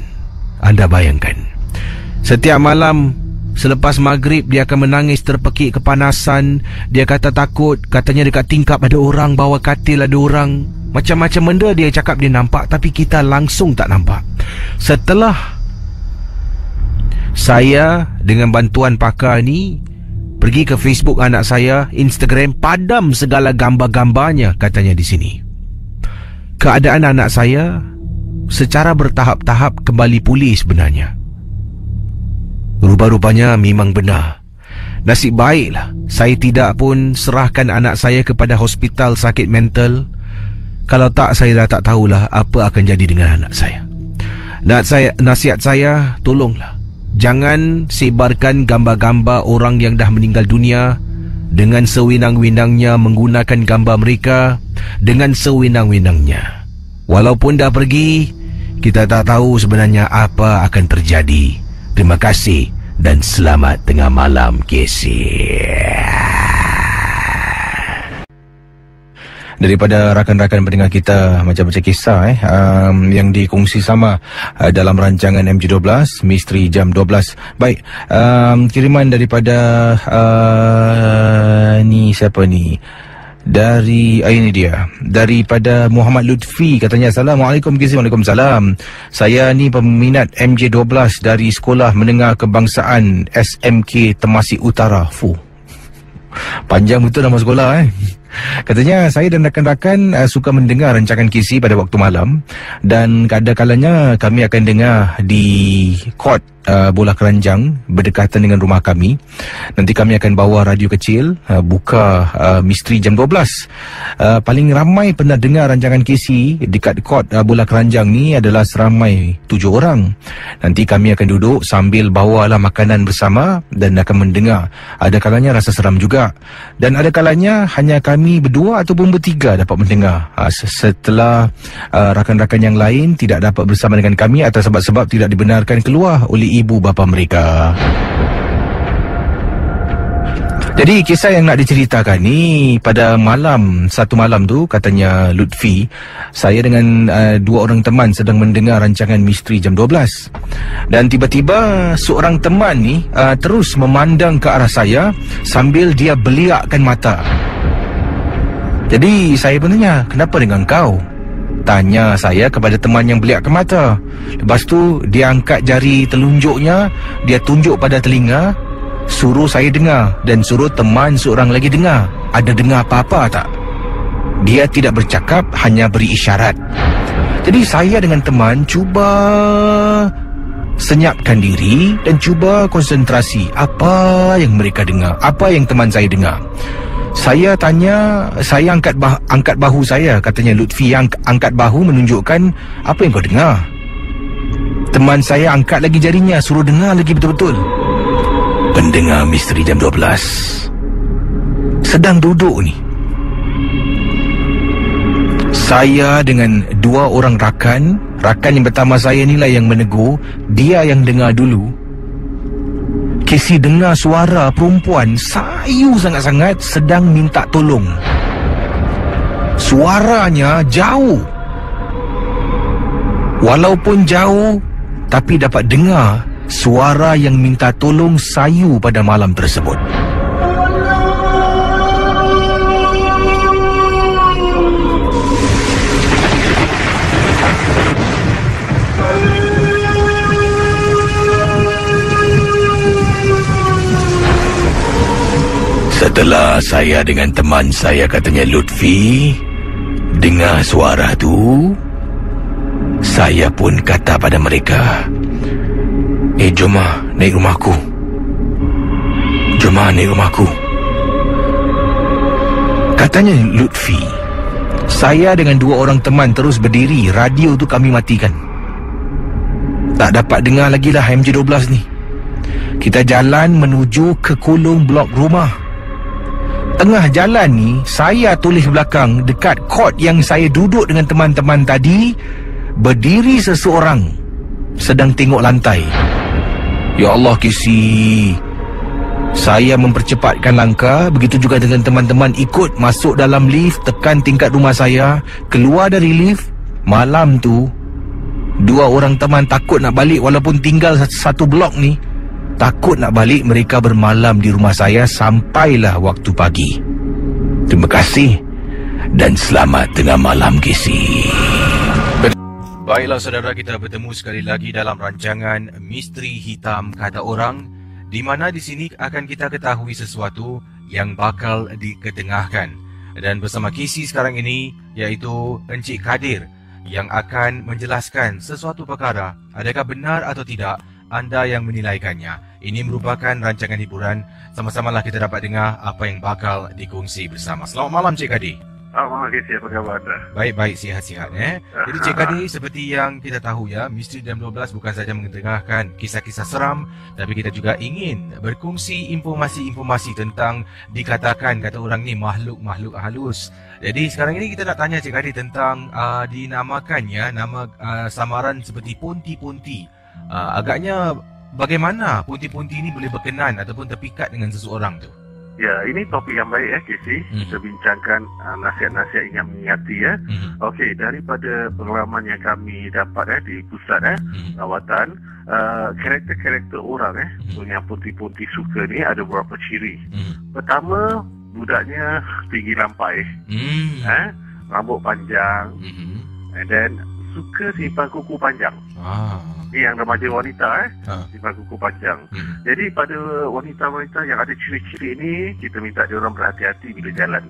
setiap malam selepas maghrib dia akan menangis terpekik kepanasan. Dia kata takut, katanya dekat tingkap ada orang, bawah katil ada orang. Macam-macam benda dia cakap dia nampak, tapi kita langsung tak nampak. Setelah saya dengan bantuan pakar ni pergi ke Facebook anak saya, Instagram, padam segala gambar-gambarnya katanya di sini. Keadaan anak saya secara bertahap-tahap kembali pulih sebenarnya. Rupa-rupanya memang benar. Nasib baiklah saya tidak pun serahkan anak saya kepada hospital sakit mental. Kalau tak, saya dah tak tahulah apa akan jadi dengan anak saya. Nasihat saya, tolonglah jangan sebarkan gambar-gambar orang yang dah meninggal dunia dengan sewenang-wenangnya, menggunakan gambar mereka dengan sewenang-wenangnya. Walaupun dah pergi, kita tak tahu sebenarnya apa akan terjadi. Terima kasih dan selamat tengah malam, Casey. Daripada rakan-rakan pendengar kita, macam-macam kisah yang dikongsi sama dalam rancangan MJ12 Misteri Jam 12. Baik, kiriman daripada ni siapa ni? Ini dia daripada Muhammad Lutfi, katanya Assalamualaikum Kizi. Waalaikumsalam. Saya ni peminat MJ12 dari Sekolah Menengah Kebangsaan SMK Temasek Utara. Panjang betul nama sekolah Katanya saya dan rakan-rakan suka mendengar rancangan KC pada waktu malam, dan kadang-kalanya kami akan dengar di court bola keranjang berdekatan dengan rumah kami. Nanti kami akan bawa radio kecil, buka Misteri Jam 12. Paling ramai pernah dengar rancangan KC dekat court bola keranjang ni adalah seramai 7 orang. Nanti kami akan duduk sambil bawalah makanan bersama dan akan mendengar. Ada kalanya rasa seram juga, dan ada kalanya hanya kami berdua ataupun bertiga dapat mendengar. Setelah rakan-rakan yang lain tidak dapat bersama dengan kami atas sebab-sebab tidak dibenarkan keluar oleh ibu bapa mereka. Jadi kisah yang nak diceritakan ni pada satu malam tu, katanya Lutfi, saya dengan 2 orang teman sedang mendengar rancangan Misteri Jam 12. Dan tiba-tiba seorang teman ni terus memandang ke arah saya sambil dia beliakkan mata. Jadi saya pun tanya, kenapa dengan kau? Tanya saya kepada teman yang beliakkan mata. Lepas tu dia angkat jari telunjuknya, dia tunjuk pada telinga, suruh saya dengar dan suruh teman seorang lagi dengar. Ada dengar apa-apa tak? Dia tidak bercakap, hanya beri isyarat. Jadi saya dengan teman cuba senyapkan diri dan cuba konsentrasi apa yang mereka dengar, apa yang teman saya dengar. Saya tanya, saya angkat bahu saya, katanya Lutfi yang angkat bahu menunjukkan apa yang kau dengar. Teman saya angkat lagi jarinya, suruh dengar lagi betul-betul. Pendengar Misteri Jam 12 sedang duduk ni, saya dengan 2 orang rakan yang pertama saya inilah yang menegur, dia yang dengar dulu. Casey dengar suara perempuan sayu sangat-sangat sedang minta tolong. Suaranya jauh. Walaupun jauh, tapi dapat dengar suara yang minta tolong sayu pada malam tersebut. Setelah saya dengan teman saya, katanya Lutfi, dengar suara tu, saya pun kata pada mereka, jom naik rumahku. Jom naik rumahku. Katanya Lutfi. Saya dengan 2 orang teman terus berdiri, radio tu kami matikan. Tak dapat dengar lagi lah MJ12 ni. Kita jalan menuju ke kolong blok rumah. Tengah jalan ni, saya tulis belakang dekat kod yang saya duduk dengan teman-teman tadi, berdiri seseorang sedang tengok lantai. Ya Allah, Kisi. Saya mempercepatkan langkah. Begitu juga dengan teman-teman ikut masuk dalam lift, tekan tingkat rumah saya. Keluar dari lift, malam tu 2 orang teman takut nak balik walaupun tinggal satu blok ni. Takut nak balik, mereka bermalam di rumah saya sampailah waktu pagi. Terima kasih dan selamat tengah malam, Kisi. Baiklah saudara, kita bertemu sekali lagi dalam rancangan Misteri Hitam Kata Orang, di mana di sini akan kita ketahui sesuatu yang bakal diketengahkan. Dan bersama Kisi sekarang ini, iaitu Encik Kadir, yang akan menjelaskan sesuatu perkara. Adakah benar atau tidak anda yang menilaikannya. Ini merupakan rancangan hiburan. Sama-samalah kita dapat dengar apa yang bakal dikongsi bersama. Selamat malam Cik Kadir. Selamat malam, apa khabar anda? Baik-baik, sihat-sihat. Jadi Cik Kadir, seperti yang kita tahu ya, Misteri Jam 12 bukan saja mengetengahkan kisah-kisah seram, tapi kita juga ingin berkongsi informasi-informasi tentang dikatakan kata orang ni makhluk-makhluk halus. Jadi sekarang ini kita nak tanya Cik Kadir tentang dinamakannya nama samaran seperti ponti-ponti. Agaknya bagaimana ponti-ponti ini boleh berkenan ataupun terpikat dengan seseorang tu? Ya, ini topik yang baik Casey. Kita bincangkan nasihat-nasihat yang mengingati ya. Okey, daripada pengalaman yang kami dapat di pusat rawatan, karakter-karakter orang yang ponti-ponti suka ni ada beberapa ciri. Pertama, budaknya tinggi lampai. Rambut panjang. And then suka simpan kuku panjang. Ini yang remaja wanita simpan kuku panjang. Jadi pada wanita-wanita yang ada ciri-ciri ini, kita minta dia orang berhati-hati bila jalan.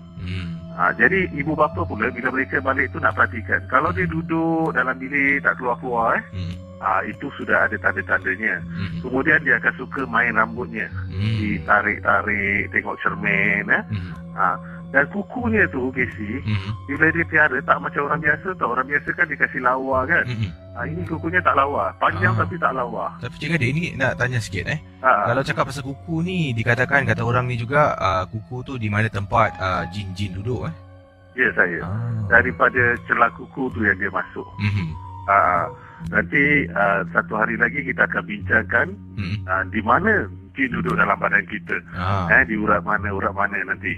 Jadi ibu bapa pula bila mereka balik tu nak perhatikan. Kalau dia duduk dalam bilik tak keluar-keluar itu sudah ada tanda-tandanya. Kemudian dia akan suka main rambutnya, ditarik-tarik, tengok cermin. Dan kukunya tu, Casey, bila dia piara tak macam orang biasa tau. Orang biasa kan dikasih lawa kan. Ini kukunya tak lawa. Panjang tapi tak lawa. Tapi Cik Kadir, ini nak tanya sikit Kalau cakap pasal kuku ni, dikatakan kata orang ni juga kuku tu di mana tempat jin-jin duduk Ya, saya. Daripada celah kuku tu yang dia masuk. Nanti satu hari lagi kita akan bincangkan di mana jin duduk dalam badan kita. Di urat mana nanti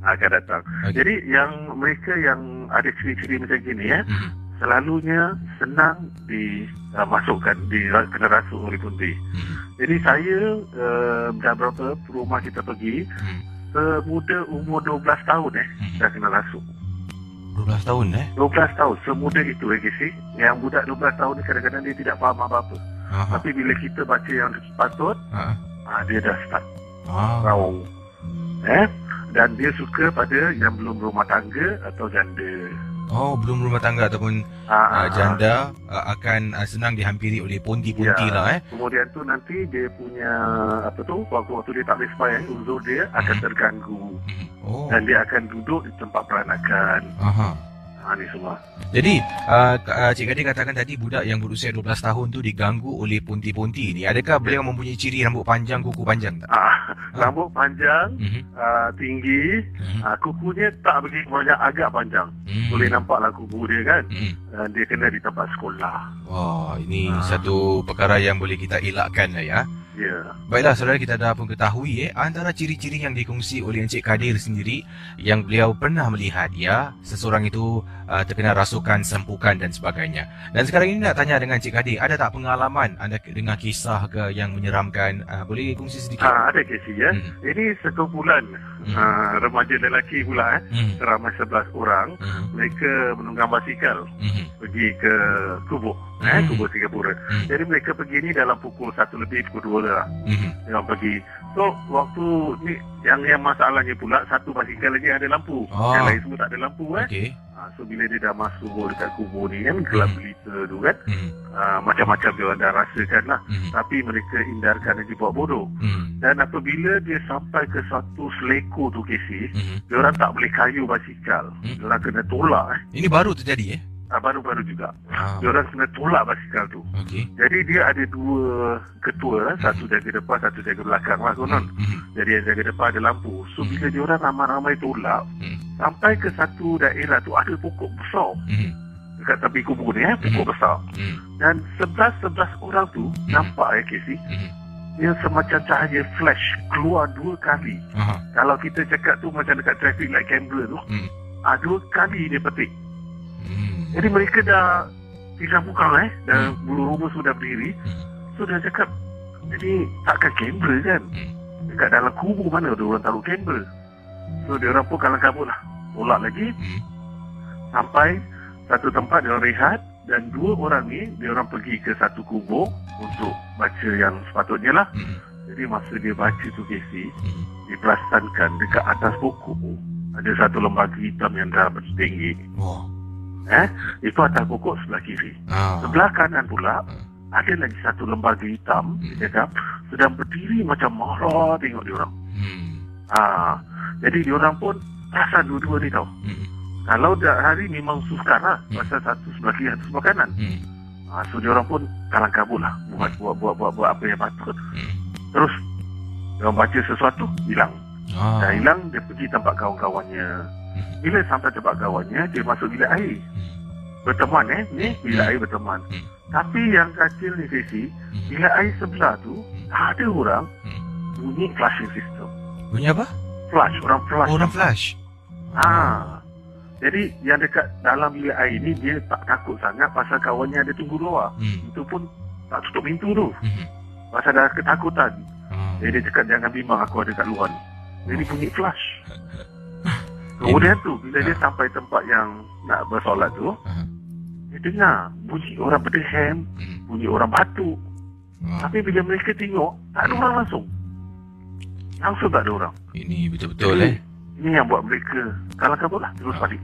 akan datang. Jadi yang mereka yang ada ciri-ciri macam gini selalunya senang dimasukkan, kena rasuk oleh ponti. Jadi saya dah berapa rumah kita pergi, semuda umur 12 tahun dah kena rasuk. 12 tahun 12 tahun, semuda itu Casey. Yang budak 12 tahun ni kadang-kadang dia tidak faham apa-apa. Tapi bila kita baca yang sepatut, dia dah start raung. Dan dia suka pada yang belum berumah tangga atau janda. Belum rumah tangga ataupun janda akan senang dihampiri oleh ponti-ponti lah Kemudian tu nanti dia punya waktu dia tak boleh sembahyang, uzur dia akan terganggu. Dan dia akan duduk di tempat peranakan. Ni semua. Jadi Cik Kadir katakan tadi budak yang berusia 12 tahun tu diganggu oleh ponti-ponti ni. Adakah beliau mempunyai ciri rambut panjang, kuku panjang tak? Rambut panjang, tinggi, kukunya tak begitu banyak, agak panjang. Boleh nampaklah kuku dia kan. Dia kena di tempat sekolah. Ini satu perkara yang boleh kita elakkan lah ya. Baiklah saudara, kita dah pun ketahui antara ciri-ciri yang dikongsi oleh Encik Kadir sendiri yang beliau pernah melihat seseorang itu terkena rasukan, sempukan dan sebagainya. Dan sekarang ini nak tanya dengan Encik Kadir, ada tak pengalaman anda dengar kisah ke yang menyeramkan? Boleh kongsi sedikit? Ada kisah Ini sekumpulan remaja lelaki pula seramai 11 orang. Mereka menunggang basikal pergi ke kubur kubur Singapura. Jadi mereka pergi ni dalam pukul 1 lebih, pukul 2 lah. Yang pergi. So waktu ni yang masalahnya pula, satu basikal lagi ada lampu. Yang lain semua tak ada lampu So bila dia dah masuk dekat kubur ni kan, gelap gelita tu kan, macam-macam dia orang dah rasakan lah. Tapi mereka hindarkan dan dibuat bodoh. Dan apabila dia sampai ke satu seleko tu Casey, dia orang tak boleh kayu basikal. Dia orang kena tolak Ini baru terjadi baru-baru juga. Diorang kena tolak basikal tu. Okey. Jadi dia ada dua ketua, satu jaga depan, satu jaga belakang lah konon. Jadi yang jaga depan ada lampu. So bila diorang ramai-ramai tolak, sampai ke satu daerah tu ada pokok besar. Dekat tepi kubur ni, pokok besar. Dan 11 orang tu nampak Casey, dia semacam cahaya flash keluar 2 kali. Kalau kita cakap tu macam dekat traffic light camera tu, 2 kali dia petik. Jadi mereka dah tidak buka dah bulu roma sudah berdiri. So dia cakap, jadi takkan kamera kan? Dekat dalam kubur mana ada orang taruh kamera? So dia orang pun kalang kabut lah. Tolak lagi. Sampai satu tempat dia orang rehat. Dan 2 orang ni, dia orang pergi ke satu kubur untuk baca yang sepatutnya lah. Jadi masa dia baca tu Casey, diperasankan dekat atas pokok ada satu lembaga hitam yang dah bersetinggi. Itu atas pokok sebelah kiri. Sebelah kanan pula ada lagi satu lembaga hitam, dia cakap, sedang berdiri macam marah tengok diorang. Jadi diorang pun perasan dua-dua ni tau. Kalau dah hari memang sukar lah, pasal satu sebelah kiri, satu sebelah kanan. So diorang pun kalang kabut lah, buat apa yang patut. Terus diorang baca sesuatu, hilang. Dah hilang, dia pergi tempat kawan-kawannya. Bila sampai tempat kawannya, dia masuk bilik air. Berteman ni bilik air berteman. Tapi yang kacil ni Casey, bilik air sebelah tu ada orang bunyi flashing system. Bunyi apa? Flash, orang flash. Orang flash. Jadi yang dekat dalam bilik air ni dia tak takut sangat pasal kawannya ada tunggu luar. Itu pun tak tutup pintu tu. Pasal dah ketakutan. Jadi dia cakap jangan bimbang aku ada kat luar ni. Jadi bunyi flash. Kemudian tu bila dia sampai tempat yang nak bersolat tu, dia dengar bunyi orang berdehem, bunyi orang batuk. Tapi bila mereka tengok, tak ada orang langsung. Langsung tak ada orang. Ini betul-betul Ini yang buat mereka kalang kabut lah, terus balik.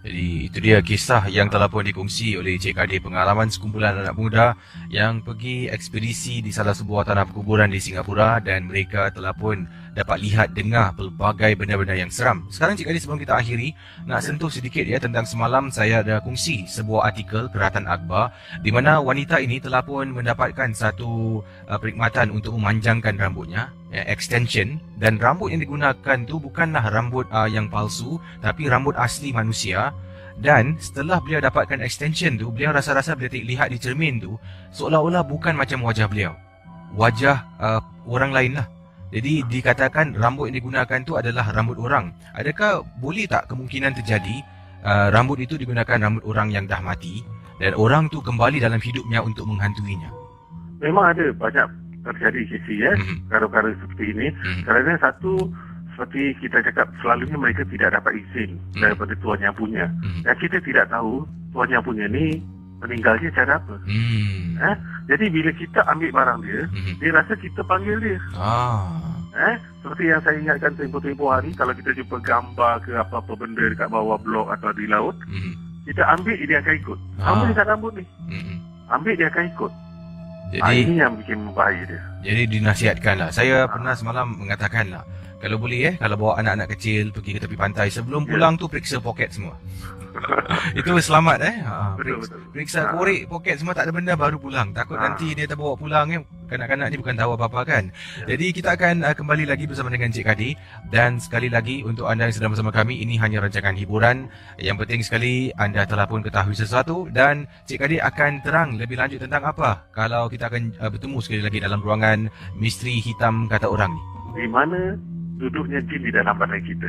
Jadi itu dia kisah yang telah pun dikongsi oleh Cik Kadi, pengalaman sekumpulan anak muda yang pergi ekspedisi di salah sebuah tanah perkuburan di Singapura dan mereka telah pun dapat lihat dengar pelbagai benda-benda yang seram. Sekarang Cik Kadi, sebelum kita akhiri, nak sentuh sedikit tentang semalam saya ada kongsi sebuah artikel Keratan Akbar di mana wanita ini telah pun mendapatkan satu perkhidmatan untuk memanjangkan rambutnya, extension, dan rambut yang digunakan tu bukanlah rambut yang palsu tapi rambut asli manusia. Dan setelah beliau dapatkan extension tu, beliau rasa-rasa bila lihat di cermin tu seolah-olah bukan macam wajah beliau, wajah orang lain lah. Jadi dikatakan rambut yang digunakan tu adalah rambut orang. Adakah boleh tak kemungkinan terjadi rambut itu digunakan rambut orang yang dah mati dan orang tu kembali dalam hidupnya untuk menghantuinya? Memang ada banyak terjadi Casey perkara-perkara seperti ini. Kerana satu, seperti kita cakap, selalunya mereka tidak dapat izin daripada tuan yang punya. Dan kita tidak tahu tuan yang punya ni meninggalnya cara apa. Jadi bila kita ambil barang dia, dia rasa kita panggil dia. Seperti yang saya ingatkan tempoh-tempoh hari, kalau kita jumpa gambar ke apa-apa benda dekat bawah blok atau di laut, kita ambil, dia akan ikut. Ambil dekat rambut ni, ambil, dia akan ikut. Jadi ini yang bikin bahaya dia. Jadi dinasihatkanlah. Saya pernah semalam mengatakanlah, kalau boleh kalau bawa anak-anak kecil pergi ke tepi pantai, sebelum pulang tu periksa poket semua. Itu selamat periksa korek poket semua, tak ada benda, baru pulang. Takut nanti dia terbawa pulang kanak-kanak ni bukan tahu apa-apa kan. Jadi kita akan kembali lagi bersama dengan Cik Kadi. Dan sekali lagi untuk anda yang sedang bersama kami, ini hanya rancangan hiburan. Yang penting sekali anda telah pun ketahui sesuatu, dan Cik Kadi akan terang lebih lanjut tentang apa kalau kita akan bertemu sekali lagi dalam ruangan Misteri Hitam Kata Orang ni. Di mana duduknya jin di dalam badan kita.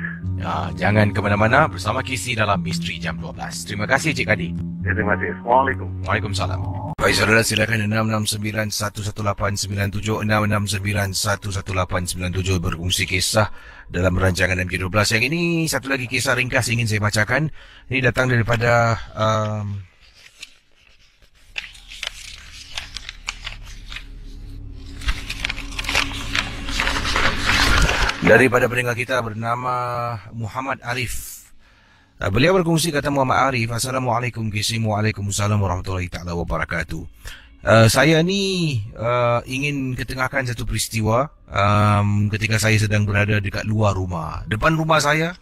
Jangan ke mana-mana, bersama Kisi dalam Misteri Jam 12. Terima kasih Cik Kadi. Terima kasih. Assalamualaikum. Waalaikumsalam. Baik saudara, silakan 669-11897, 669-11897 berkongsi kisah dalam rancangan MK12. Yang ini satu lagi kisah ringkas ingin saya bacakan. Ini datang daripada daripada pendengar kita bernama Muhammad Arif. Beliau berkongsi, kata Muhammad Arif, Assalamualaikum Kisimu, Waalaikumsalam warahmatullahi ta'ala wabarakatuh. Saya ni ingin ketengahkan satu peristiwa ketika saya sedang berada dekat luar rumah. Depan rumah saya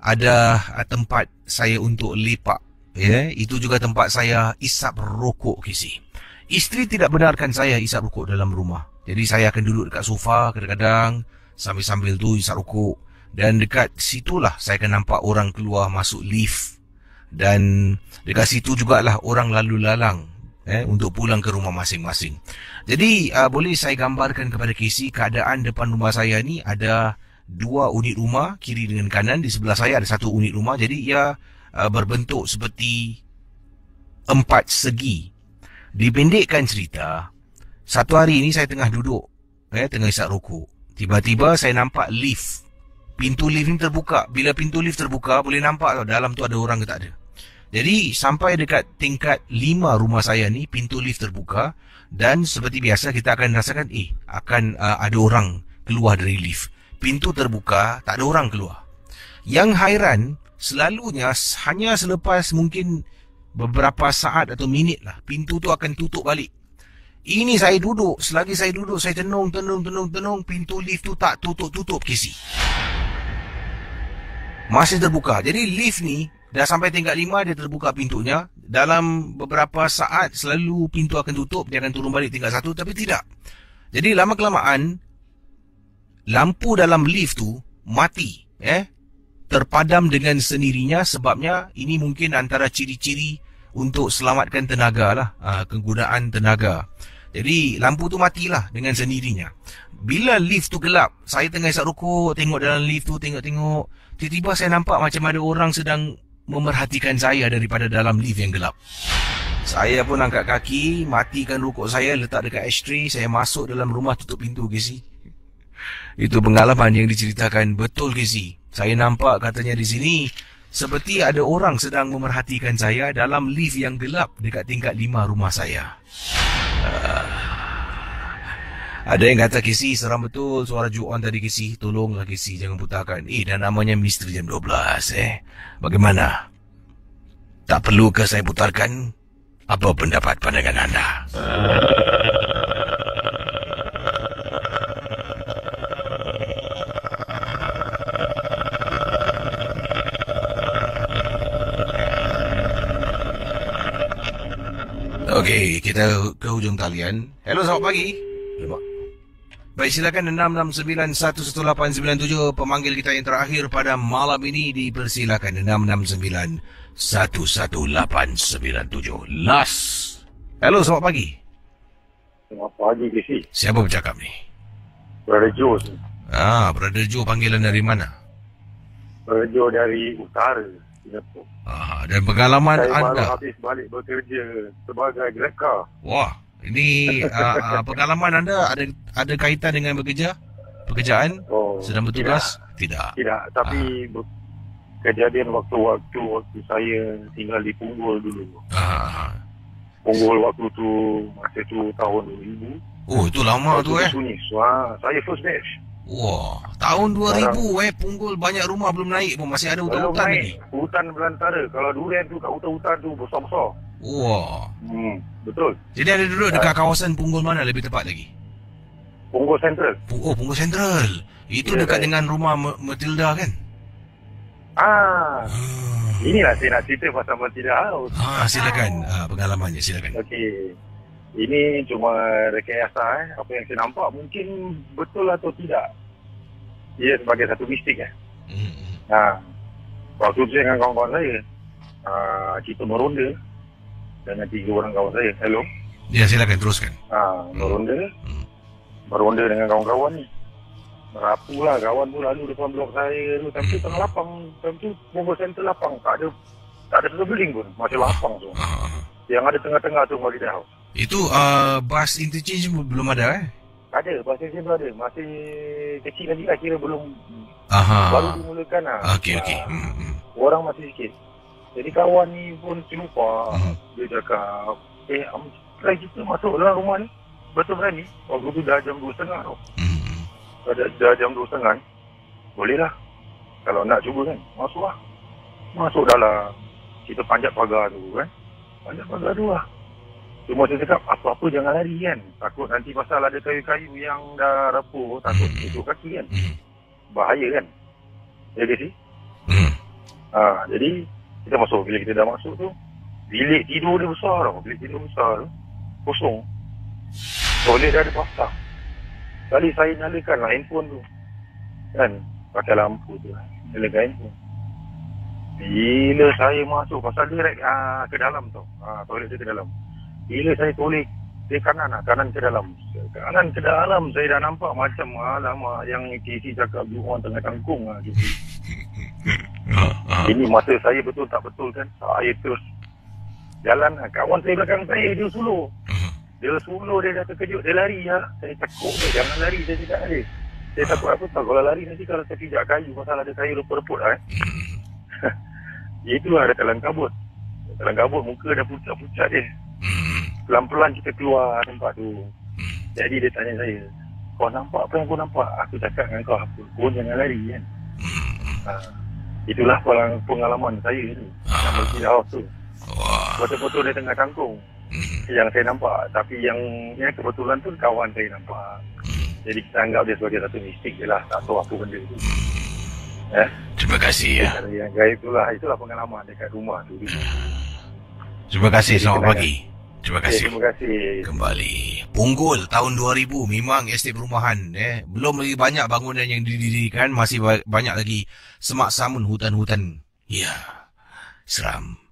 ada tempat saya untuk lepak Itu juga tempat saya isap rokok, Casey. Isteri tidak benarkan saya isap rokok dalam rumah. Jadi saya akan duduk dekat sofa kadang-kadang sambil-sambil tu isap rokok. Dan dekat situlah saya akan nampak orang keluar masuk lift. Dan dekat situ jugalah orang lalu lalang untuk pulang ke rumah masing-masing. Jadi boleh saya gambarkan kepada Casey, keadaan depan rumah saya ni ada 2 unit rumah, kiri dengan kanan. Di sebelah saya ada 1 unit rumah. Jadi ia berbentuk seperti 4 segi. Dipendekkan cerita, satu hari ini saya tengah duduk, tengah isap rokok. Tiba-tiba saya nampak lift. Pintu lift ni terbuka. Bila pintu lift terbuka, boleh nampak tau dalam tu ada orang ke tak ada. Jadi sampai dekat tingkat 5 rumah saya ni, pintu lift terbuka. Dan seperti biasa kita akan rasakan akan ada orang keluar dari lift. Pintu terbuka, tak ada orang keluar. Yang hairan, selalunya hanya selepas mungkin beberapa saat atau minit lah, pintu tu akan tutup balik. Ini saya duduk, selagi saya duduk, saya tenung, pintu lift tu tak tutup, Casey. Masih terbuka. Jadi lift ni, dah sampai tingkat 5, dia terbuka pintunya. Dalam beberapa saat, selalu pintu akan tutup, dia akan turun balik tingkat 1, tapi tidak. Jadi lama-kelamaan, lampu dalam lift tu mati, terpadam dengan sendirinya. Sebabnya ini mungkin antara ciri-ciri untuk selamatkan tenaga lah, kegunaan tenaga. Jadi lampu tu matilah dengan sendirinya. Bila lift tu gelap, saya tengah isap rokok, tengok dalam lift tu, tengok. Tiba-tiba saya nampak macam ada orang sedang memerhatikan saya daripada dalam lift yang gelap. Saya pun angkat kaki, matikan rokok saya, letak dekat ashtray. Saya masuk dalam rumah, tutup pintu, Casey. Itu pengalaman yang diceritakan. Betul, Casey. Saya nampak katanya di sini seperti ada orang sedang memerhatikan saya dalam lift yang gelap dekat tingkat 5 rumah saya. Ada yang kata, Casey, seram betul suara Joan tadi, Casey. Tolonglah, Casey, jangan putarkan. Dan namanya Misteri Jam 12, Bagaimana? Tak perlu ke saya putarkan? Apa pendapat pandangan anda? Okey, kita ke hujung talian. Hello, selamat pagi. Baik, silakan 669-11897. Pemanggil kita yang terakhir pada malam ini dipersilakan 669-11897. Last. Hello, selamat pagi. Selamat pagi, Casey. Siapa bercakap ni? Brother Joe. Brother Joe, panggilan dari mana? Brother Joe dari utara Singapura. Dan pengalaman saya anda? Saya baru habis balik bekerja sebagai Grab car. Wah, ini pengalaman anda ada kaitan dengan pekerjaan? Sedang bertugas? Tidak. Tapi kejadian waktu saya tinggal di Punggol dulu. Punggol waktu tu, masa tu tahun 2000. Oh, itu lama tu Saya first batch. Wah, tahun 2000 Punggol banyak rumah belum naik pun, masih ada hutan-hutan lagi. Hutan belantara. Kalau durian tu kat hutan-hutan tu besar-besar. Wah. Betul. Jadi ada duduk dekat kawasan Punggol mana lebih tepat lagi? Punggol Central. Punggol Central. Itu dekat dengan rumah Matilda kan? Inilah saya nak cerita pasal Matilda House. Silakan pengalamannya, silakan. Okey. Ini cuma rekayasa apa yang saya nampak mungkin betul atau tidak. Ia sebagai satu mistik waktu tu dengan kawan-kawan saya, kita meronda dengan 3 orang kawan saya. Hello. Ya, silakan teruskan. Meronda dengan kawan-kawan ni. Merapulah kawan tu lalu depan blok saya tu, tapi tengah lapang. Time tu Punggol Center lapang, tak ada building pun, masih lapang tu. Yang ada tengah-tengah tu Holiday House. Itu bus interchange belum ada Ada, bus interchange belum ada. Masih kecil lagi lah, kira belum baru dimulakan lah. Okey. Orang masih sikit. Jadi kawan ni pun terlupa. Dia cakap, try kita masuk dalam rumah ni. Betul berani. Waktu tu dah jam 2.30 tau. Dah jam 2.30. Boleh lah. Kalau nak cuba kan, masuk lah. Masuk dalam. Kita panjat pagar tu kan. Panjat pagar tu lah. Cuma saya cakap, apa-apa jangan lari kan. Takut nanti pasal ada kayu-kayu yang dah rapuh, takut tutup kaki kan. Bahaya kan. Ya ke si? Jadi Kita masuk, bila kita dah masuk tu, bilik tidur dia besar tau. Bilik tidur besar tu, kosong. Toilet dah ada pasang. Kali saya nyalakan lah handphone tu. Kan, pakai lampu tu lah. Nyalakan handphone. Bila saya masuk, pasal direct ke dalam tau. Toilet dia ke dalam. Bila saya toleh ke kanan ke dalam. Kanan ke dalam, saya dah nampak macam alamak yang KC cakap dua orang tengah tangkung lah. Gitu. Ini mata saya betul tak betul kan. Saya terus jalan lah. Kawan saya belakang saya, dia suluh. Dia dah terkejut, dia lari lah. Saya takut dia, jangan lari, saya cakap dia. Saya takut apa tau, kalau lari nanti kalau saya pijak kayu, pasal ada kayu reput-reput lah. Itulah ada dalam kabut. Dalam kabut muka dah pucat-pucat dia. Pelan-pelan kita keluar tempat tu. Jadi dia tanya saya, kau nampak apa yang kau nampak? Aku cakap dengan kau apa? Kau jangan lari kan. Itulah pengalaman saya tu. Yang Masjid House tu. Betul-betul dia tengah kangkung. Yang saya nampak. Tapi yang kebetulan tu kawan saya nampak. Jadi kita anggap dia sebagai satu mistik je lah. Tak tahu apa benda tu. Terima kasih ya. Yang gaib itulah pengalaman dekat rumah tu. Terima kasih, selamat pagi. Terima kasih. Terima kasih. Kembali. Punggol tahun 2000 memang estate perumahan. Belum lagi banyak bangunan yang didirikan. Masih banyak lagi semak samun hutan-hutan. Ya, seram.